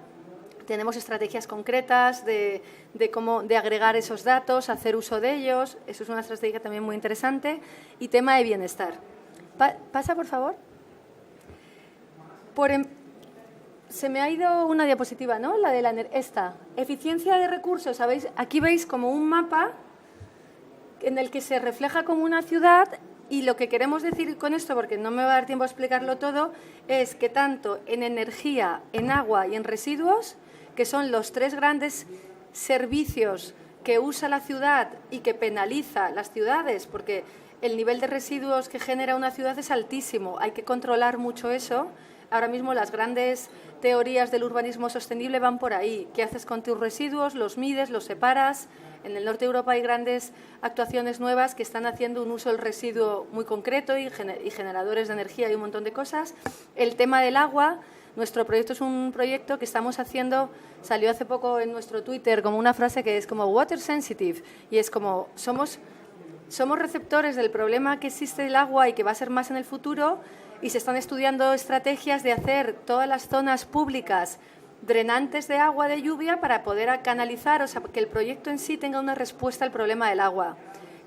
Tenemos estrategias concretas de agregar esos datos, hacer uso de ellos. Eso es una estrategia también muy interesante. Y tema de bienestar. Pasa, por favor. Se me ha ido una diapositiva, ¿no? La de esta. Eficiencia de recursos. ¿Sabéis? Aquí veis como un mapa en el que se refleja como una ciudad, y lo que queremos decir con esto, porque no me va a dar tiempo a explicarlo todo, es que tanto en energía, en agua y en residuos, que son los 3 grandes servicios que usa la ciudad y que penaliza las ciudades, porque el nivel de residuos que genera una ciudad es altísimo, hay que controlar mucho eso. Ahora mismo las grandes teorías del urbanismo sostenible van por ahí. ¿Qué haces con tus residuos? ¿Los mides? ¿Los separas? En el norte de Europa hay grandes actuaciones nuevas que están haciendo un uso del residuo muy concreto y generadores de energía y un montón de cosas. El tema del agua. Nuestro proyecto es un proyecto que estamos haciendo, salió hace poco en nuestro Twitter como una frase que es como water sensitive, y es como somos receptores del problema que existe del agua y que va a ser más en el futuro, y se están estudiando estrategias de hacer todas las zonas públicas drenantes de agua de lluvia para poder canalizar, o sea, que el proyecto en sí tenga una respuesta al problema del agua,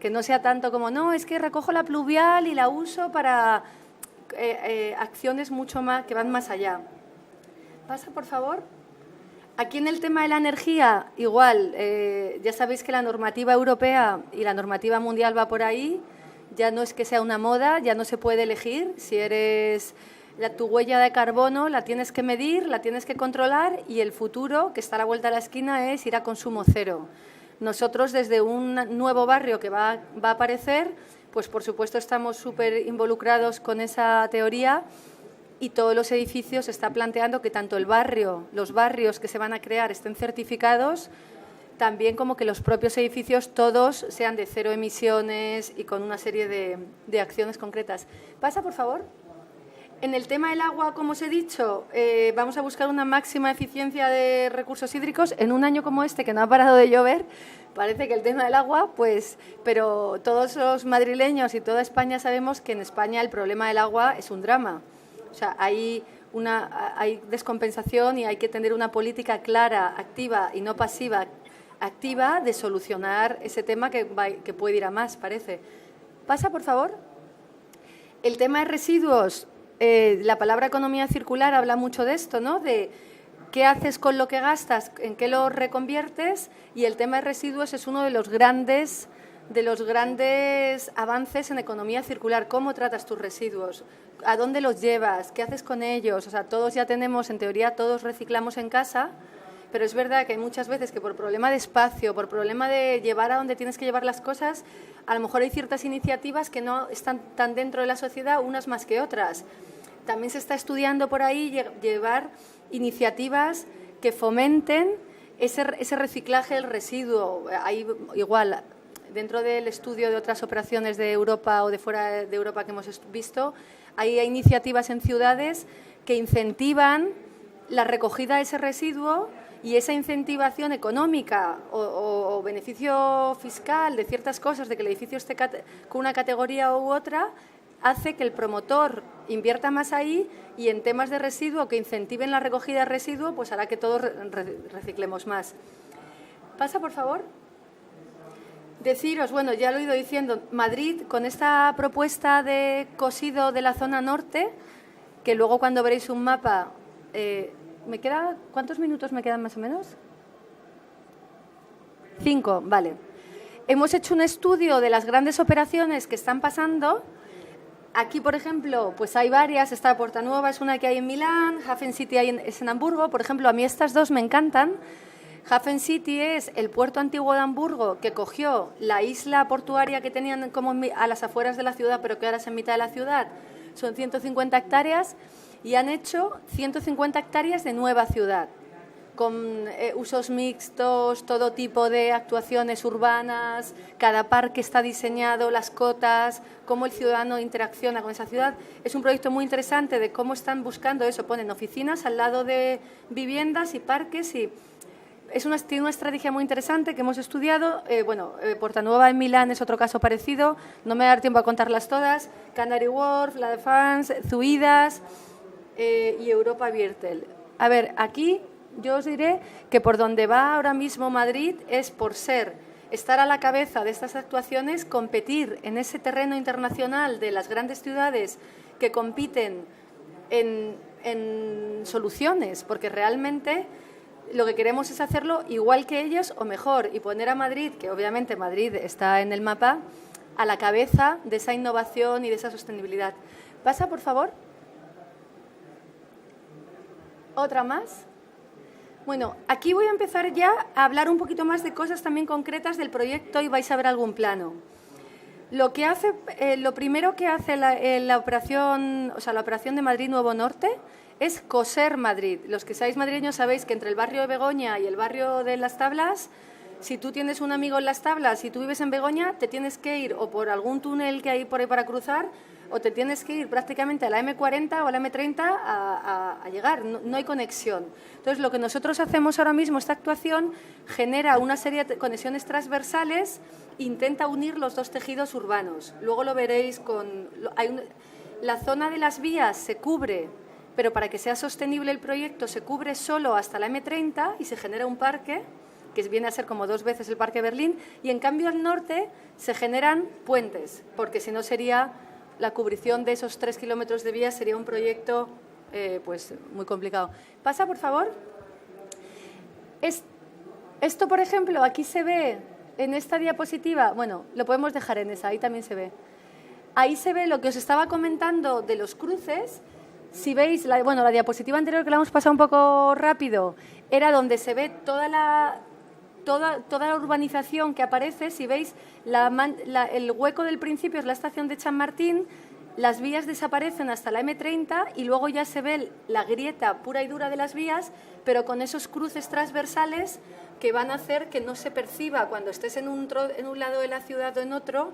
que no sea tanto como, no, es que recojo la pluvial y la uso para acciones mucho más que van más allá. Pasa, por favor. Aquí en el tema de la energía, igual, ya sabéis que la normativa europea y la normativa mundial va por ahí, ya no es que sea una moda, ya no se puede elegir si eres tu huella de carbono la tienes que medir, la tienes que controlar y el futuro, que está a la vuelta de la esquina, es ir a consumo cero. Nosotros, desde un nuevo barrio que va a aparecer, pues por supuesto estamos súper involucrados con esa teoría y todos los edificios se está planteando que tanto el barrio, los barrios que se van a crear estén certificados, también como que los propios edificios todos sean de cero emisiones y con una serie de acciones concretas. Pasa, por favor. En el tema del agua, como os he dicho, vamos a buscar una máxima eficiencia de recursos hídricos. En un año como este, que no ha parado de llover, parece que el tema del agua, pues, pero todos los madrileños y toda España sabemos que en España el problema del agua es un drama. O sea, hay descompensación y hay que tener una política clara, activa y no pasiva, activa de solucionar ese tema que puede ir a más, parece. Pasa, por favor. El tema de residuos. La palabra economía circular habla mucho de esto, ¿no? De qué haces con lo que gastas, en qué lo reconviertes, y el tema de residuos es uno de los grandes avances en economía circular. ¿Cómo tratas tus residuos? ¿A dónde los llevas? ¿Qué haces con ellos? O sea, todos ya tenemos, en teoría, todos reciclamos en casa, pero es verdad que hay muchas veces que por problema de espacio, por problema de llevar a donde tienes que llevar las cosas, a lo mejor hay ciertas iniciativas que no están tan dentro de la sociedad, unas más que otras. También se está estudiando por ahí llevar iniciativas que fomenten ese reciclaje del residuo. Hay igual, dentro del estudio de otras operaciones de Europa o de fuera de Europa que hemos visto, hay iniciativas en ciudades que incentivan la recogida de ese residuo, y esa incentivación económica o beneficio fiscal de ciertas cosas, de que el edificio esté con una categoría u otra, hace que el promotor invierta más ahí, y en temas de residuo que incentiven la recogida de residuo, pues hará que todos reciclemos más. Pasa, por favor. Deciros, bueno, ya lo he ido diciendo, Madrid, con esta propuesta de cosido de la zona norte, que luego cuando veréis un mapa... ¿Cuántos minutos me quedan más o menos? 5, vale. Hemos hecho un estudio de las grandes operaciones que están pasando. Aquí, por ejemplo, pues hay varias. Esta Porta Nuova es una que hay en Milán, Hafen City es en Hamburgo. Por ejemplo, a mí estas dos me encantan. Hafen City es el puerto antiguo de Hamburgo, que cogió la isla portuaria que tenían como a las afueras de la ciudad, pero que ahora es en mitad de la ciudad. Son 150 hectáreas. Y han hecho 150 hectáreas de nueva ciudad, con usos mixtos, todo tipo de actuaciones urbanas, cada parque está diseñado, las cotas, cómo el ciudadano interacciona con esa ciudad. Es un proyecto muy interesante de cómo están buscando eso, ponen oficinas al lado de viviendas y parques, y tiene una estrategia muy interesante que hemos estudiado. Porta Nuova en Milán es otro caso parecido, no me va a dar tiempo a contarlas todas. Canary Wharf, La Défense, Zuidas... y Europa Viertel. A ver, aquí yo os diré que por donde va ahora mismo Madrid es por estar a la cabeza de estas actuaciones, competir en ese terreno internacional de las grandes ciudades que compiten en soluciones, porque realmente lo que queremos es hacerlo igual que ellos o mejor, y poner a Madrid, que obviamente Madrid está en el mapa, a la cabeza de esa innovación y de esa sostenibilidad. Pasa, por favor. ¿Otra más? Bueno, aquí voy a empezar ya a hablar un poquito más de cosas también concretas del proyecto y vais a ver algún plano. Lo primero que hace la operación de Madrid Nuevo Norte es coser Madrid. Los que seáis madrileños sabéis que entre el barrio de Begoña y el barrio de Las Tablas, si tú tienes un amigo en Las Tablas y tú vives en Begoña, te tienes que ir o por algún túnel que hay por ahí para cruzar, o te tienes que ir prácticamente a la M40 o a la M30 a llegar, no hay conexión. Entonces, lo que nosotros hacemos ahora mismo, esta actuación, genera una serie de conexiones transversales, intenta unir los dos tejidos urbanos. Luego lo veréis la zona de las vías se cubre, pero para que sea sostenible el proyecto se cubre solo hasta la M30 y se genera un parque, que viene a ser como 2 veces el Parque Berlín, y en cambio al norte se generan puentes, porque si no sería... La cubrición de esos 3 kilómetros de vías sería un proyecto pues muy complicado. Pasa, por favor. Esto, por ejemplo, aquí se ve en esta diapositiva, bueno, lo podemos dejar en esa, ahí también se ve. Ahí se ve lo que os estaba comentando de los cruces. Si veis, la diapositiva anterior que la hemos pasado un poco rápido, era donde se ve toda la urbanización que aparece. Si veis, el hueco del principio es la estación de Chamartín, las vías desaparecen hasta la M30 y luego ya se ve la grieta pura y dura de las vías, pero con esos cruces transversales que van a hacer que no se perciba cuando estés en un lado de la ciudad o en otro.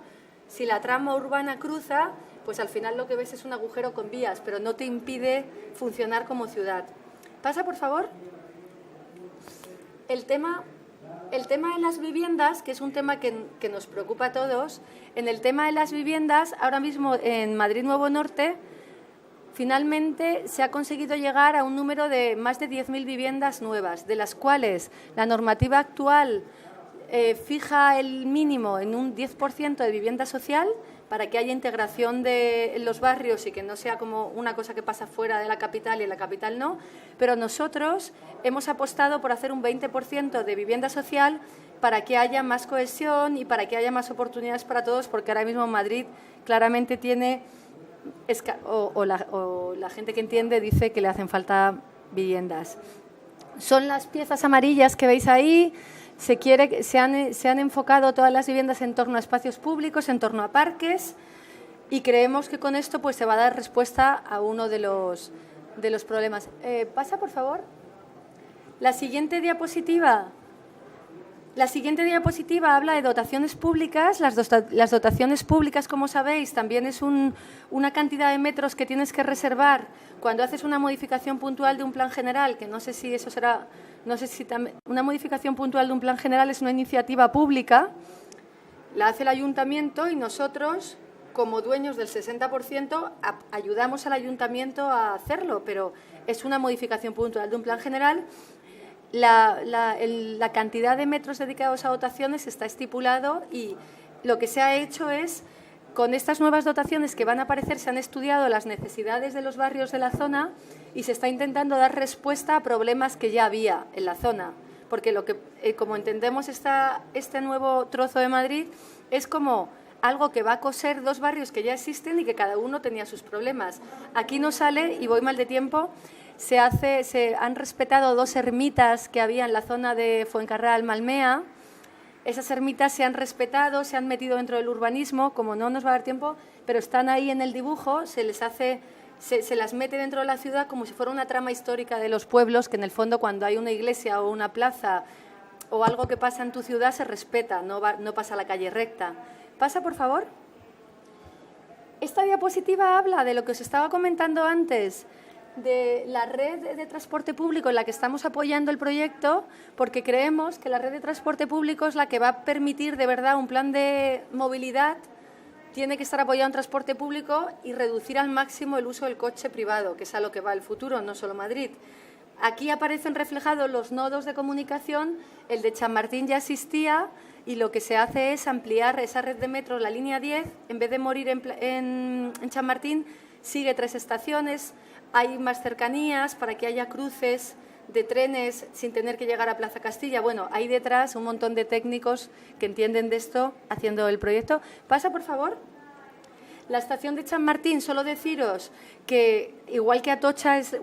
Si la trama urbana cruza, pues al final lo que ves es un agujero con vías, pero no te impide funcionar como ciudad. Pasa, por favor. El tema de las viviendas, que es un tema que nos preocupa a todos. En el tema de las viviendas, ahora mismo en Madrid Nuevo Norte, finalmente se ha conseguido llegar a un número de más de 10.000 viviendas nuevas, de las cuales la normativa actual fija el mínimo en un 10% de vivienda social para que haya integración en los barrios y que no sea como una cosa que pasa fuera de la capital y en la capital no, pero nosotros hemos apostado por hacer un 20% de vivienda social para que haya más cohesión y para que haya más oportunidades para todos, porque ahora mismo Madrid claramente tiene, la gente que entiende dice que le hacen falta viviendas. Son las piezas amarillas que veis ahí. Se han enfocado todas las viviendas en torno a espacios públicos, en torno a parques, y creemos que con esto pues se va a dar respuesta a uno de los problemas. Pasa, por favor. La siguiente diapositiva habla de dotaciones públicas. Las dotaciones públicas, como sabéis, también es una cantidad de metros que tienes que reservar cuando haces una modificación puntual de un plan general, que no sé si una modificación puntual de un plan general es una iniciativa pública, la hace el ayuntamiento y nosotros, como dueños del 60%, ayudamos al ayuntamiento a hacerlo, pero es una modificación puntual de un plan general. La cantidad de metros dedicados a dotaciones está estipulado y lo que se ha hecho es, con estas nuevas dotaciones que van a aparecer, se han estudiado las necesidades de los barrios de la zona y se está intentando dar respuesta a problemas que ya había en la zona. Porque como entendemos este nuevo trozo de Madrid, es como algo que va a coser dos barrios que ya existen y que cada uno tenía sus problemas. Aquí no sale, y voy mal de tiempo, se han respetado dos ermitas que había en la zona de Fuencarral-Malmea. Esas ermitas se han respetado, se han metido dentro del urbanismo, como no nos va a dar tiempo, pero están ahí en el dibujo, se las mete dentro de la ciudad como si fuera una trama histórica de los pueblos, que en el fondo cuando hay una iglesia o una plaza o algo que pasa en tu ciudad se respeta, no pasa a la calle recta. Pasa, por favor. Esta diapositiva habla de lo que os estaba comentando antes, de la red de transporte público en la que estamos apoyando el proyecto, porque creemos que la red de transporte público es la que va a permitir de verdad un plan de movilidad. Tiene que estar apoyado en transporte público y reducir al máximo el uso del coche privado, que es a lo que va el futuro, no solo Madrid. Aquí aparecen reflejados los nodos de comunicación. El de Chamartín ya existía y lo que se hace es ampliar esa red de metro, la línea 10, en vez de morir en Chamartín, sigue 3 estaciones. Hay más cercanías para que haya cruces de trenes sin tener que llegar a Plaza Castilla. Bueno, hay detrás un montón de técnicos que entienden de esto haciendo el proyecto. Pasa, por favor. La estación de Chamartín, solo deciros que igual que Atocha es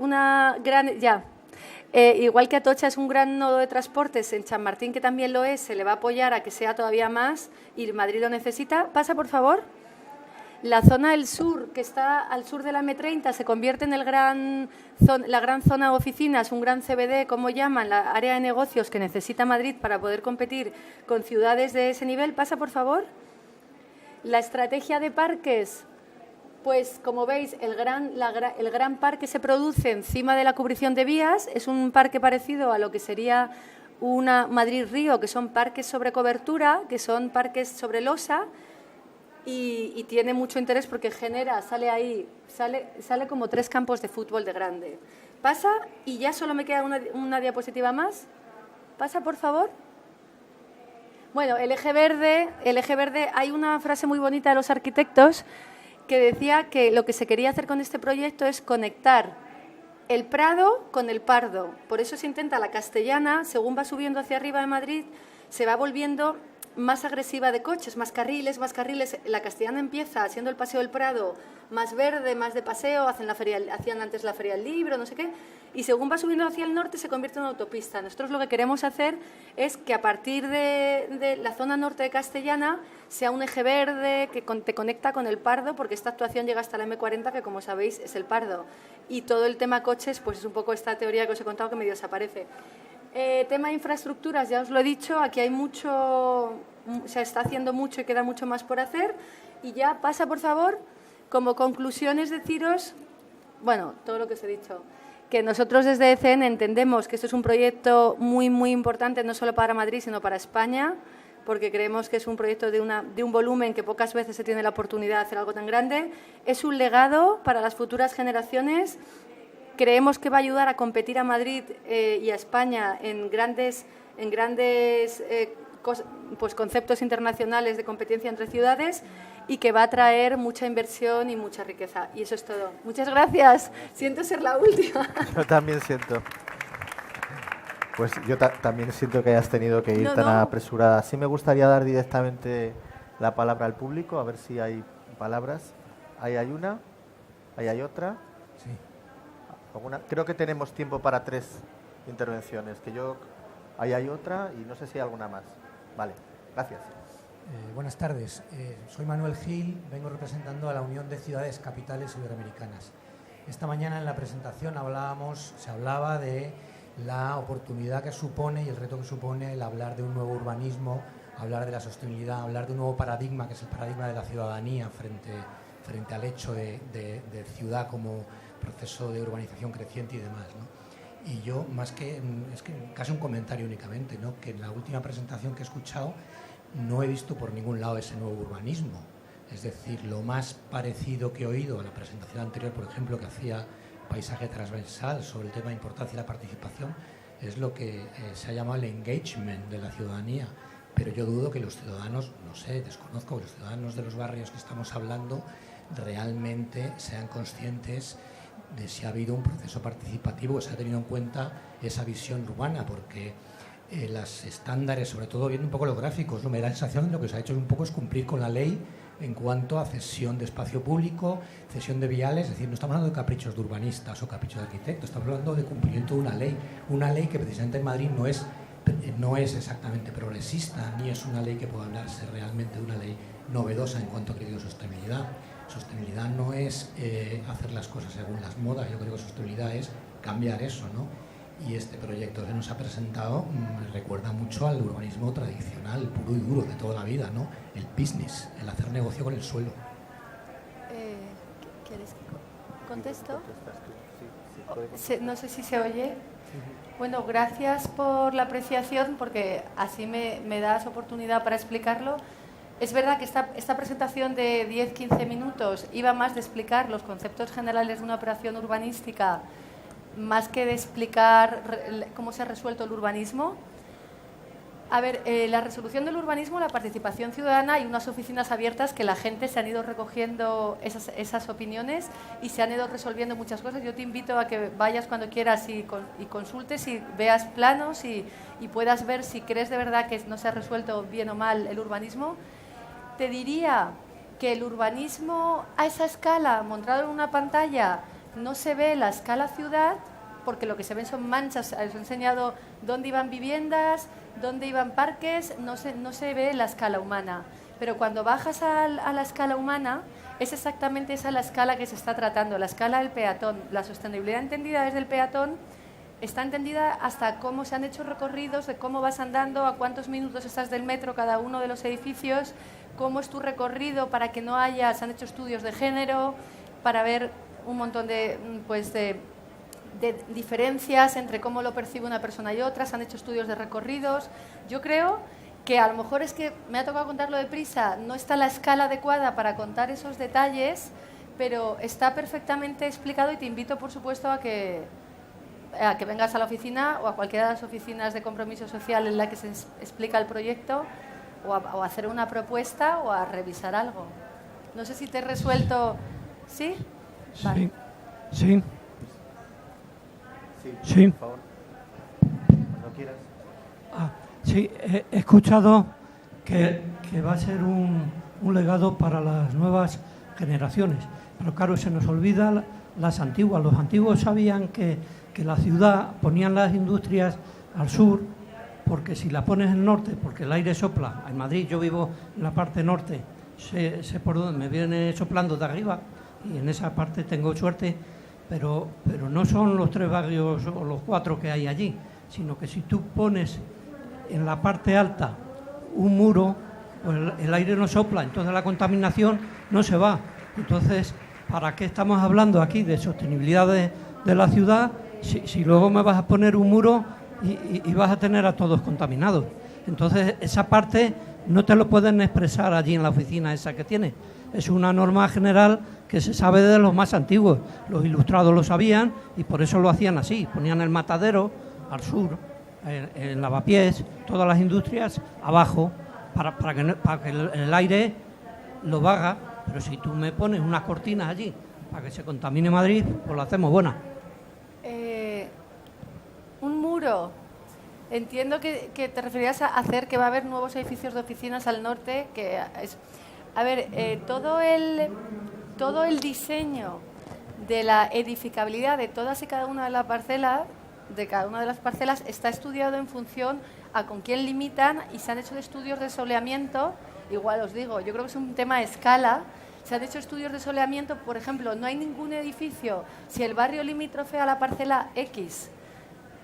igual que Atocha es un gran nodo de transportes, en Chamartín, que también lo es, se le va a apoyar a que sea todavía más y Madrid lo necesita. Pasa, por favor. La zona del sur, que está al sur de la M30, se convierte en la gran zona de oficinas, un gran CBD, como llaman, la área de negocios que necesita Madrid para poder competir con ciudades de ese nivel. Pasa, por favor. La estrategia de parques, pues como veis, el gran parque se produce encima de la cubrición de vías. Es un parque parecido a lo que sería una Madrid-Río, que son parques sobre cobertura, que son parques sobre losa. Y tiene mucho interés porque sale como 3 campos de fútbol de grande. Pasa, y ya solo me queda una diapositiva más. Pasa, por favor. Bueno, el eje verde, hay una frase muy bonita de los arquitectos que decía que lo que se quería hacer con este proyecto es conectar el Prado con el Pardo. Por eso se intenta la Castellana, según va subiendo hacia arriba de Madrid, se va volviendo más agresiva de coches, más carriles. La Castellana empieza siendo el Paseo del Prado más verde, más de paseo, hacían antes la Feria del Libro, no sé qué, y según va subiendo hacia el norte se convierte en una autopista. Nosotros lo que queremos hacer es que a partir de la zona norte de Castellana sea un eje verde que te conecta con el Pardo, porque esta actuación llega hasta la M40, que como sabéis es el Pardo. Y todo el tema coches, pues es un poco esta teoría que os he contado que medio desaparece. Tema de infraestructuras, ya os lo he dicho, aquí hay mucho, se está haciendo mucho y queda mucho más por hacer. Y ya pasa, por favor, como conclusiones deciros, bueno, todo lo que os he dicho, que nosotros desde ECN entendemos que esto es un proyecto muy, muy importante, no solo para Madrid, sino para España, porque creemos que es un proyecto de un volumen que pocas veces se tiene la oportunidad de hacer algo tan grande. Es un legado para las futuras generaciones. Creemos que va a ayudar a competir a Madrid y a España en grandes pues, conceptos internacionales de competencia entre ciudades, y que va a traer mucha inversión y mucha riqueza. Y eso es todo. Muchas gracias. Siento ser la última. Yo también siento. Pues yo también siento que hayas tenido que ir tan apresurada. Sí me gustaría dar directamente la palabra al público, a ver si hay palabras. Ahí hay una, ahí hay otra. Sí. Creo que tenemos tiempo para 3 intervenciones. Ahí hay otra y no sé si hay alguna más. Vale, gracias. Buenas tardes. Soy Manuel Gil, vengo representando a la Unión de Ciudades Capitales Iberoamericanas. Esta mañana en la presentación se hablaba de la oportunidad que supone y el reto que supone el hablar de un nuevo urbanismo, hablar de la sostenibilidad, hablar de un nuevo paradigma, que es el paradigma de la ciudadanía frente al hecho de ciudad como proceso de urbanización creciente y demás, ¿no? Y yo, es que casi un comentario únicamente, ¿no? Que en la última presentación que he escuchado no he visto por ningún lado ese nuevo urbanismo. Es decir, lo más parecido que he oído a la presentación anterior, por ejemplo, que hacía Paisaje Transversal sobre el tema de importancia de la participación, es lo que se ha llamado el engagement de la ciudadanía. Pero yo dudo que los ciudadanos, no sé, desconozco que los ciudadanos de los barrios que estamos hablando realmente sean conscientes de si ha habido un proceso participativo, que se ha tenido en cuenta esa visión urbana, porque los estándares, sobre todo viendo un poco los gráficos, ¿no? Me da la sensación de lo que se ha hecho un poco es cumplir con la ley en cuanto a cesión de espacio público, cesión de viales. Es decir, no estamos hablando de caprichos de urbanistas o caprichos de arquitectos, estamos hablando de cumplimiento de una ley que precisamente en Madrid no es exactamente progresista, ni es una ley que pueda hablarse realmente de una ley novedosa en cuanto a criterio de sostenibilidad. Sostenibilidad no es hacer las cosas según las modas, yo creo que sostenibilidad es cambiar eso, ¿no? Y este proyecto que nos ha presentado me recuerda mucho al urbanismo tradicional, puro y duro, de toda la vida, ¿no? El business, el hacer negocio con el suelo. ¿Quieres que contesto? No sé si se oye. Bueno, gracias por la apreciación, porque así me das oportunidad para explicarlo. Es verdad que esta presentación de 10-15 minutos iba más de explicar los conceptos generales de una operación urbanística, más que de explicar cómo se ha resuelto el urbanismo. A ver, la resolución del urbanismo, la participación ciudadana, hay unas oficinas abiertas que la gente se han ido recogiendo esas opiniones y se han ido resolviendo muchas cosas. Yo te invito a que vayas cuando quieras y consultes y veas planos y puedas ver si crees de verdad que no se ha resuelto bien o mal el urbanismo. Te diría que el urbanismo a esa escala, mostrado en una pantalla, no se ve la escala ciudad, porque lo que se ven son manchas. Os he enseñado dónde iban viviendas, dónde iban parques, no se ve la escala humana. Pero cuando bajas a la escala humana, es exactamente esa la escala que se está tratando, la escala del peatón. La sostenibilidad entendida desde el peatón está entendida hasta cómo se han hecho recorridos, de cómo vas andando, a cuántos minutos estás del metro cada uno de los edificios, cómo es tu recorrido para que no haya... Se han hecho estudios de género para ver un montón de diferencias entre cómo lo percibe una persona y otra, se han hecho estudios de recorridos. Yo creo que a lo mejor es que me ha tocado contarlo deprisa, no está la escala adecuada para contar esos detalles, pero está perfectamente explicado y te invito, por supuesto, a que vengas a la oficina o a cualquiera de las oficinas de compromiso social en la que se explica el proyecto, o a hacer una propuesta o a revisar algo. No sé si te he resuelto... ¿Sí? Vale. Sí. Sí, por favor. Cuando quieras. Sí, he escuchado que va a ser un legado para las nuevas generaciones. Pero claro, se nos olvida las antiguas. Los antiguos sabían que la ciudad, ponían las industrias al sur, porque si la pones en el norte, porque el aire sopla. En Madrid, yo vivo en la parte norte, sé por dónde me viene soplando de arriba, y en esa parte tengo suerte, pero no son los 3 barrios o los 4 que hay allí, sino que si tú pones en la parte alta un muro, pues el aire no sopla, entonces la contaminación no se va. Entonces, ¿para qué estamos hablando aquí de sostenibilidad de la ciudad si luego me vas a poner un muro y vas a tener a todos contaminados? Entonces, esa parte no te lo pueden expresar allí en la oficina esa que tiene. Es una norma general que se sabe de los más antiguos. Los ilustrados lo sabían y por eso lo hacían así. Ponían el matadero al sur, el lavapiés, todas las industrias abajo, para que el aire lo vaga. Pero si tú me pones unas cortinas allí para que se contamine Madrid, pues lo hacemos buena. Un muro. Entiendo que te referías a hacer que va a haber nuevos edificios de oficinas al norte. Todo el diseño de la edificabilidad de todas y cada una de las parcelas, está estudiado en función a con quién limitan y se han hecho estudios de soleamiento. Igual os digo, yo creo que es un tema a escala. Se han hecho estudios de soleamiento, por ejemplo, no hay ningún edificio, si el barrio limítrofe a la parcela X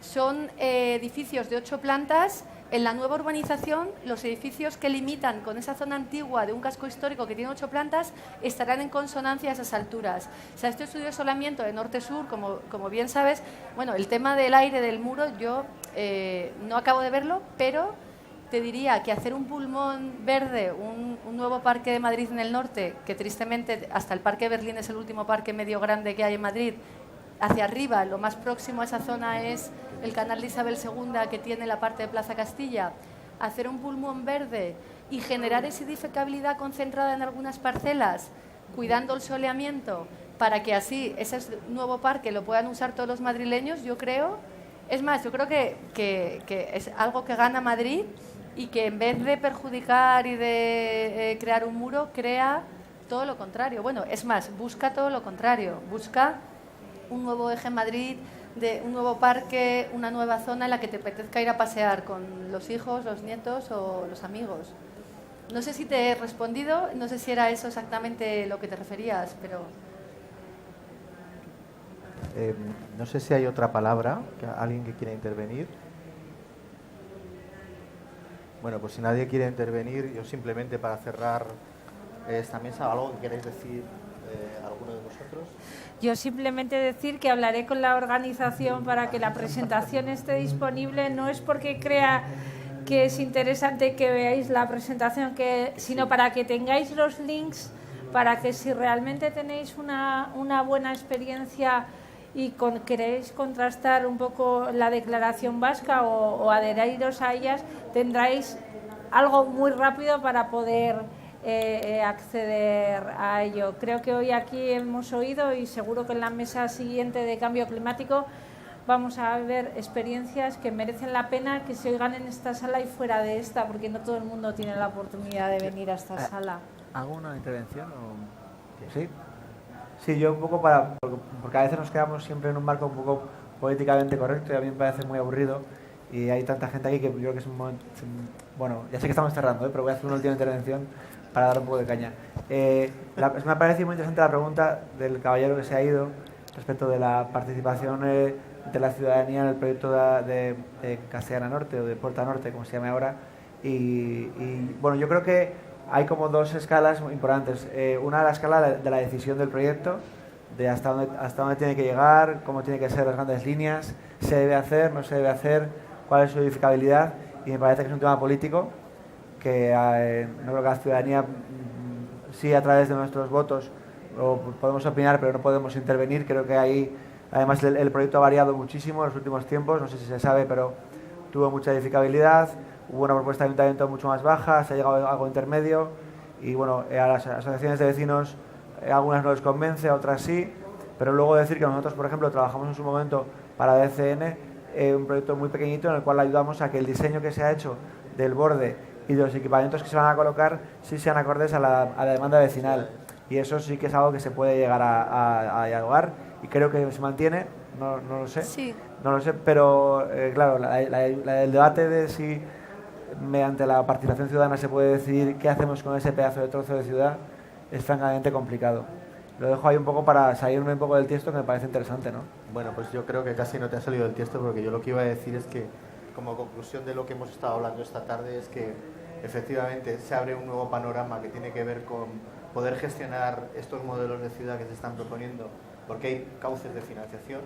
son edificios de 8 plantas, en la nueva urbanización los edificios que limitan con esa zona antigua de un casco histórico que tiene 8 plantas estarán en consonancia a esas alturas. O sea, este estudio de soleamiento de norte-sur, como bien sabes, bueno, el tema del aire del muro yo no acabo de verlo, pero te diría que hacer un pulmón verde, un nuevo parque de Madrid en el norte, que tristemente hasta el Parque Berlín es el último parque medio grande que hay en Madrid, hacia arriba, lo más próximo a esa zona es el canal de Isabel II, que tiene la parte de Plaza Castilla. Hacer un pulmón verde y generar esa edificabilidad concentrada en algunas parcelas, cuidando el soleamiento, para que así ese nuevo parque lo puedan usar todos los madrileños, yo creo. Es más, yo creo que es algo que gana Madrid y que en vez de perjudicar y de crear un muro, crea todo lo contrario. Bueno, es más, busca todo lo contrario, busca un nuevo eje en Madrid, de un nuevo parque, una nueva zona en la que te apetezca ir a pasear con los hijos, los nietos o los amigos. No sé si te he respondido, no sé si era eso exactamente lo que te referías, pero... no sé si hay otra palabra, alguien que quiera intervenir. Bueno, pues si nadie quiere intervenir, yo simplemente para cerrar esta mesa, ¿algo que queréis decir alguno de vosotros? Yo simplemente decir que hablaré con la organización para que la presentación esté disponible. No es porque crea que es interesante que veáis la presentación, sino para que tengáis los links, para que si realmente tenéis una buena experiencia y queréis contrastar un poco la declaración vasca o adheriros a ellas, tendráis algo muy rápido para poder acceder a ello. Creo que hoy aquí hemos oído, y seguro que en la mesa siguiente de cambio climático vamos a ver experiencias que merecen la pena que se oigan en esta sala y fuera de esta, porque no todo el mundo tiene la oportunidad de venir a esta sala. ¿Hago una intervención? ¿Sí? Sí, yo un poco porque a veces nos quedamos siempre en un marco un poco políticamente correcto y a mí me parece muy aburrido, y hay tanta gente aquí que yo creo que es un momento... Bueno, ya sé que estamos cerrando, pero voy a hacer una última intervención para dar un poco de caña. Me ha parecido muy interesante la pregunta del caballero que se ha ido respecto de la participación de la ciudadanía en el proyecto de Castellana Norte, o de Puerta Norte, como se llama ahora. Y bueno, yo creo que hay como 2 escalas muy importantes. Una, la escala de la decisión del proyecto, de hasta dónde tiene que llegar, cómo tiene que ser las grandes líneas, se debe hacer, no se debe hacer, cuál es su edificabilidad. Y me parece que es un tema político que no creo que la ciudadanía, sí, a través de nuestros votos podemos opinar, pero no podemos intervenir. Creo que ahí, además, el proyecto ha variado muchísimo en los últimos tiempos, no sé si se sabe, pero tuvo mucha edificabilidad, hubo una propuesta de ayuntamiento mucho más baja, se ha llegado a algo intermedio, y bueno, a las asociaciones de vecinos algunas no les convence, a otras sí, pero luego decir que nosotros, por ejemplo, trabajamos en su momento para DCN, un proyecto muy pequeñito en el cual ayudamos a que el diseño que se ha hecho del borde y de los equipamientos que se van a colocar sí sean acordes a la demanda vecinal. Y eso sí que es algo que se puede llegar a dialogar y creo que se mantiene, no lo sé. Sí. No lo sé, pero claro, el debate de si mediante la participación ciudadana se puede decidir qué hacemos con ese pedazo de trozo de ciudad es francamente complicado. Lo dejo ahí un poco para salirme un poco del tiesto, que me parece interesante, ¿no? Bueno, pues yo creo que casi no te ha salido del tiesto, porque yo lo que iba a decir es que, como conclusión de lo que hemos estado hablando esta tarde, es que efectivamente se abre un nuevo panorama que tiene que ver con poder gestionar estos modelos de ciudad que se están proponiendo, porque hay cauces de financiación.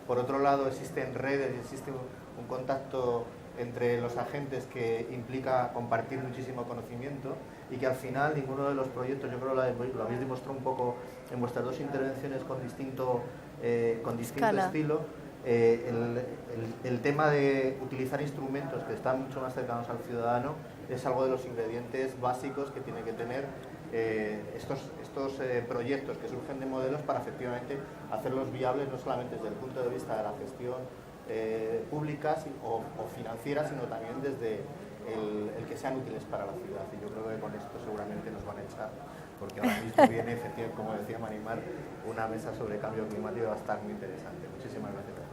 Por otro lado, existen redes y existe un contacto entre los agentes que implica compartir muchísimo conocimiento y que al final ninguno de los proyectos, yo creo que lo habéis demostrado un poco en vuestras dos intervenciones con distinto estilo, el tema de utilizar instrumentos que están mucho más cercanos al ciudadano es algo de los ingredientes básicos que tiene que tener estos proyectos que surgen de modelos para efectivamente hacerlos viables no solamente desde el punto de vista de la gestión públicas o financieras, sino también desde el que sean útiles para la ciudad. Y yo creo que con esto seguramente nos van a echar, porque ahora mismo viene, efectivamente, como decía Marimar, una mesa sobre cambio climático, va a estar muy interesante. Muchísimas gracias.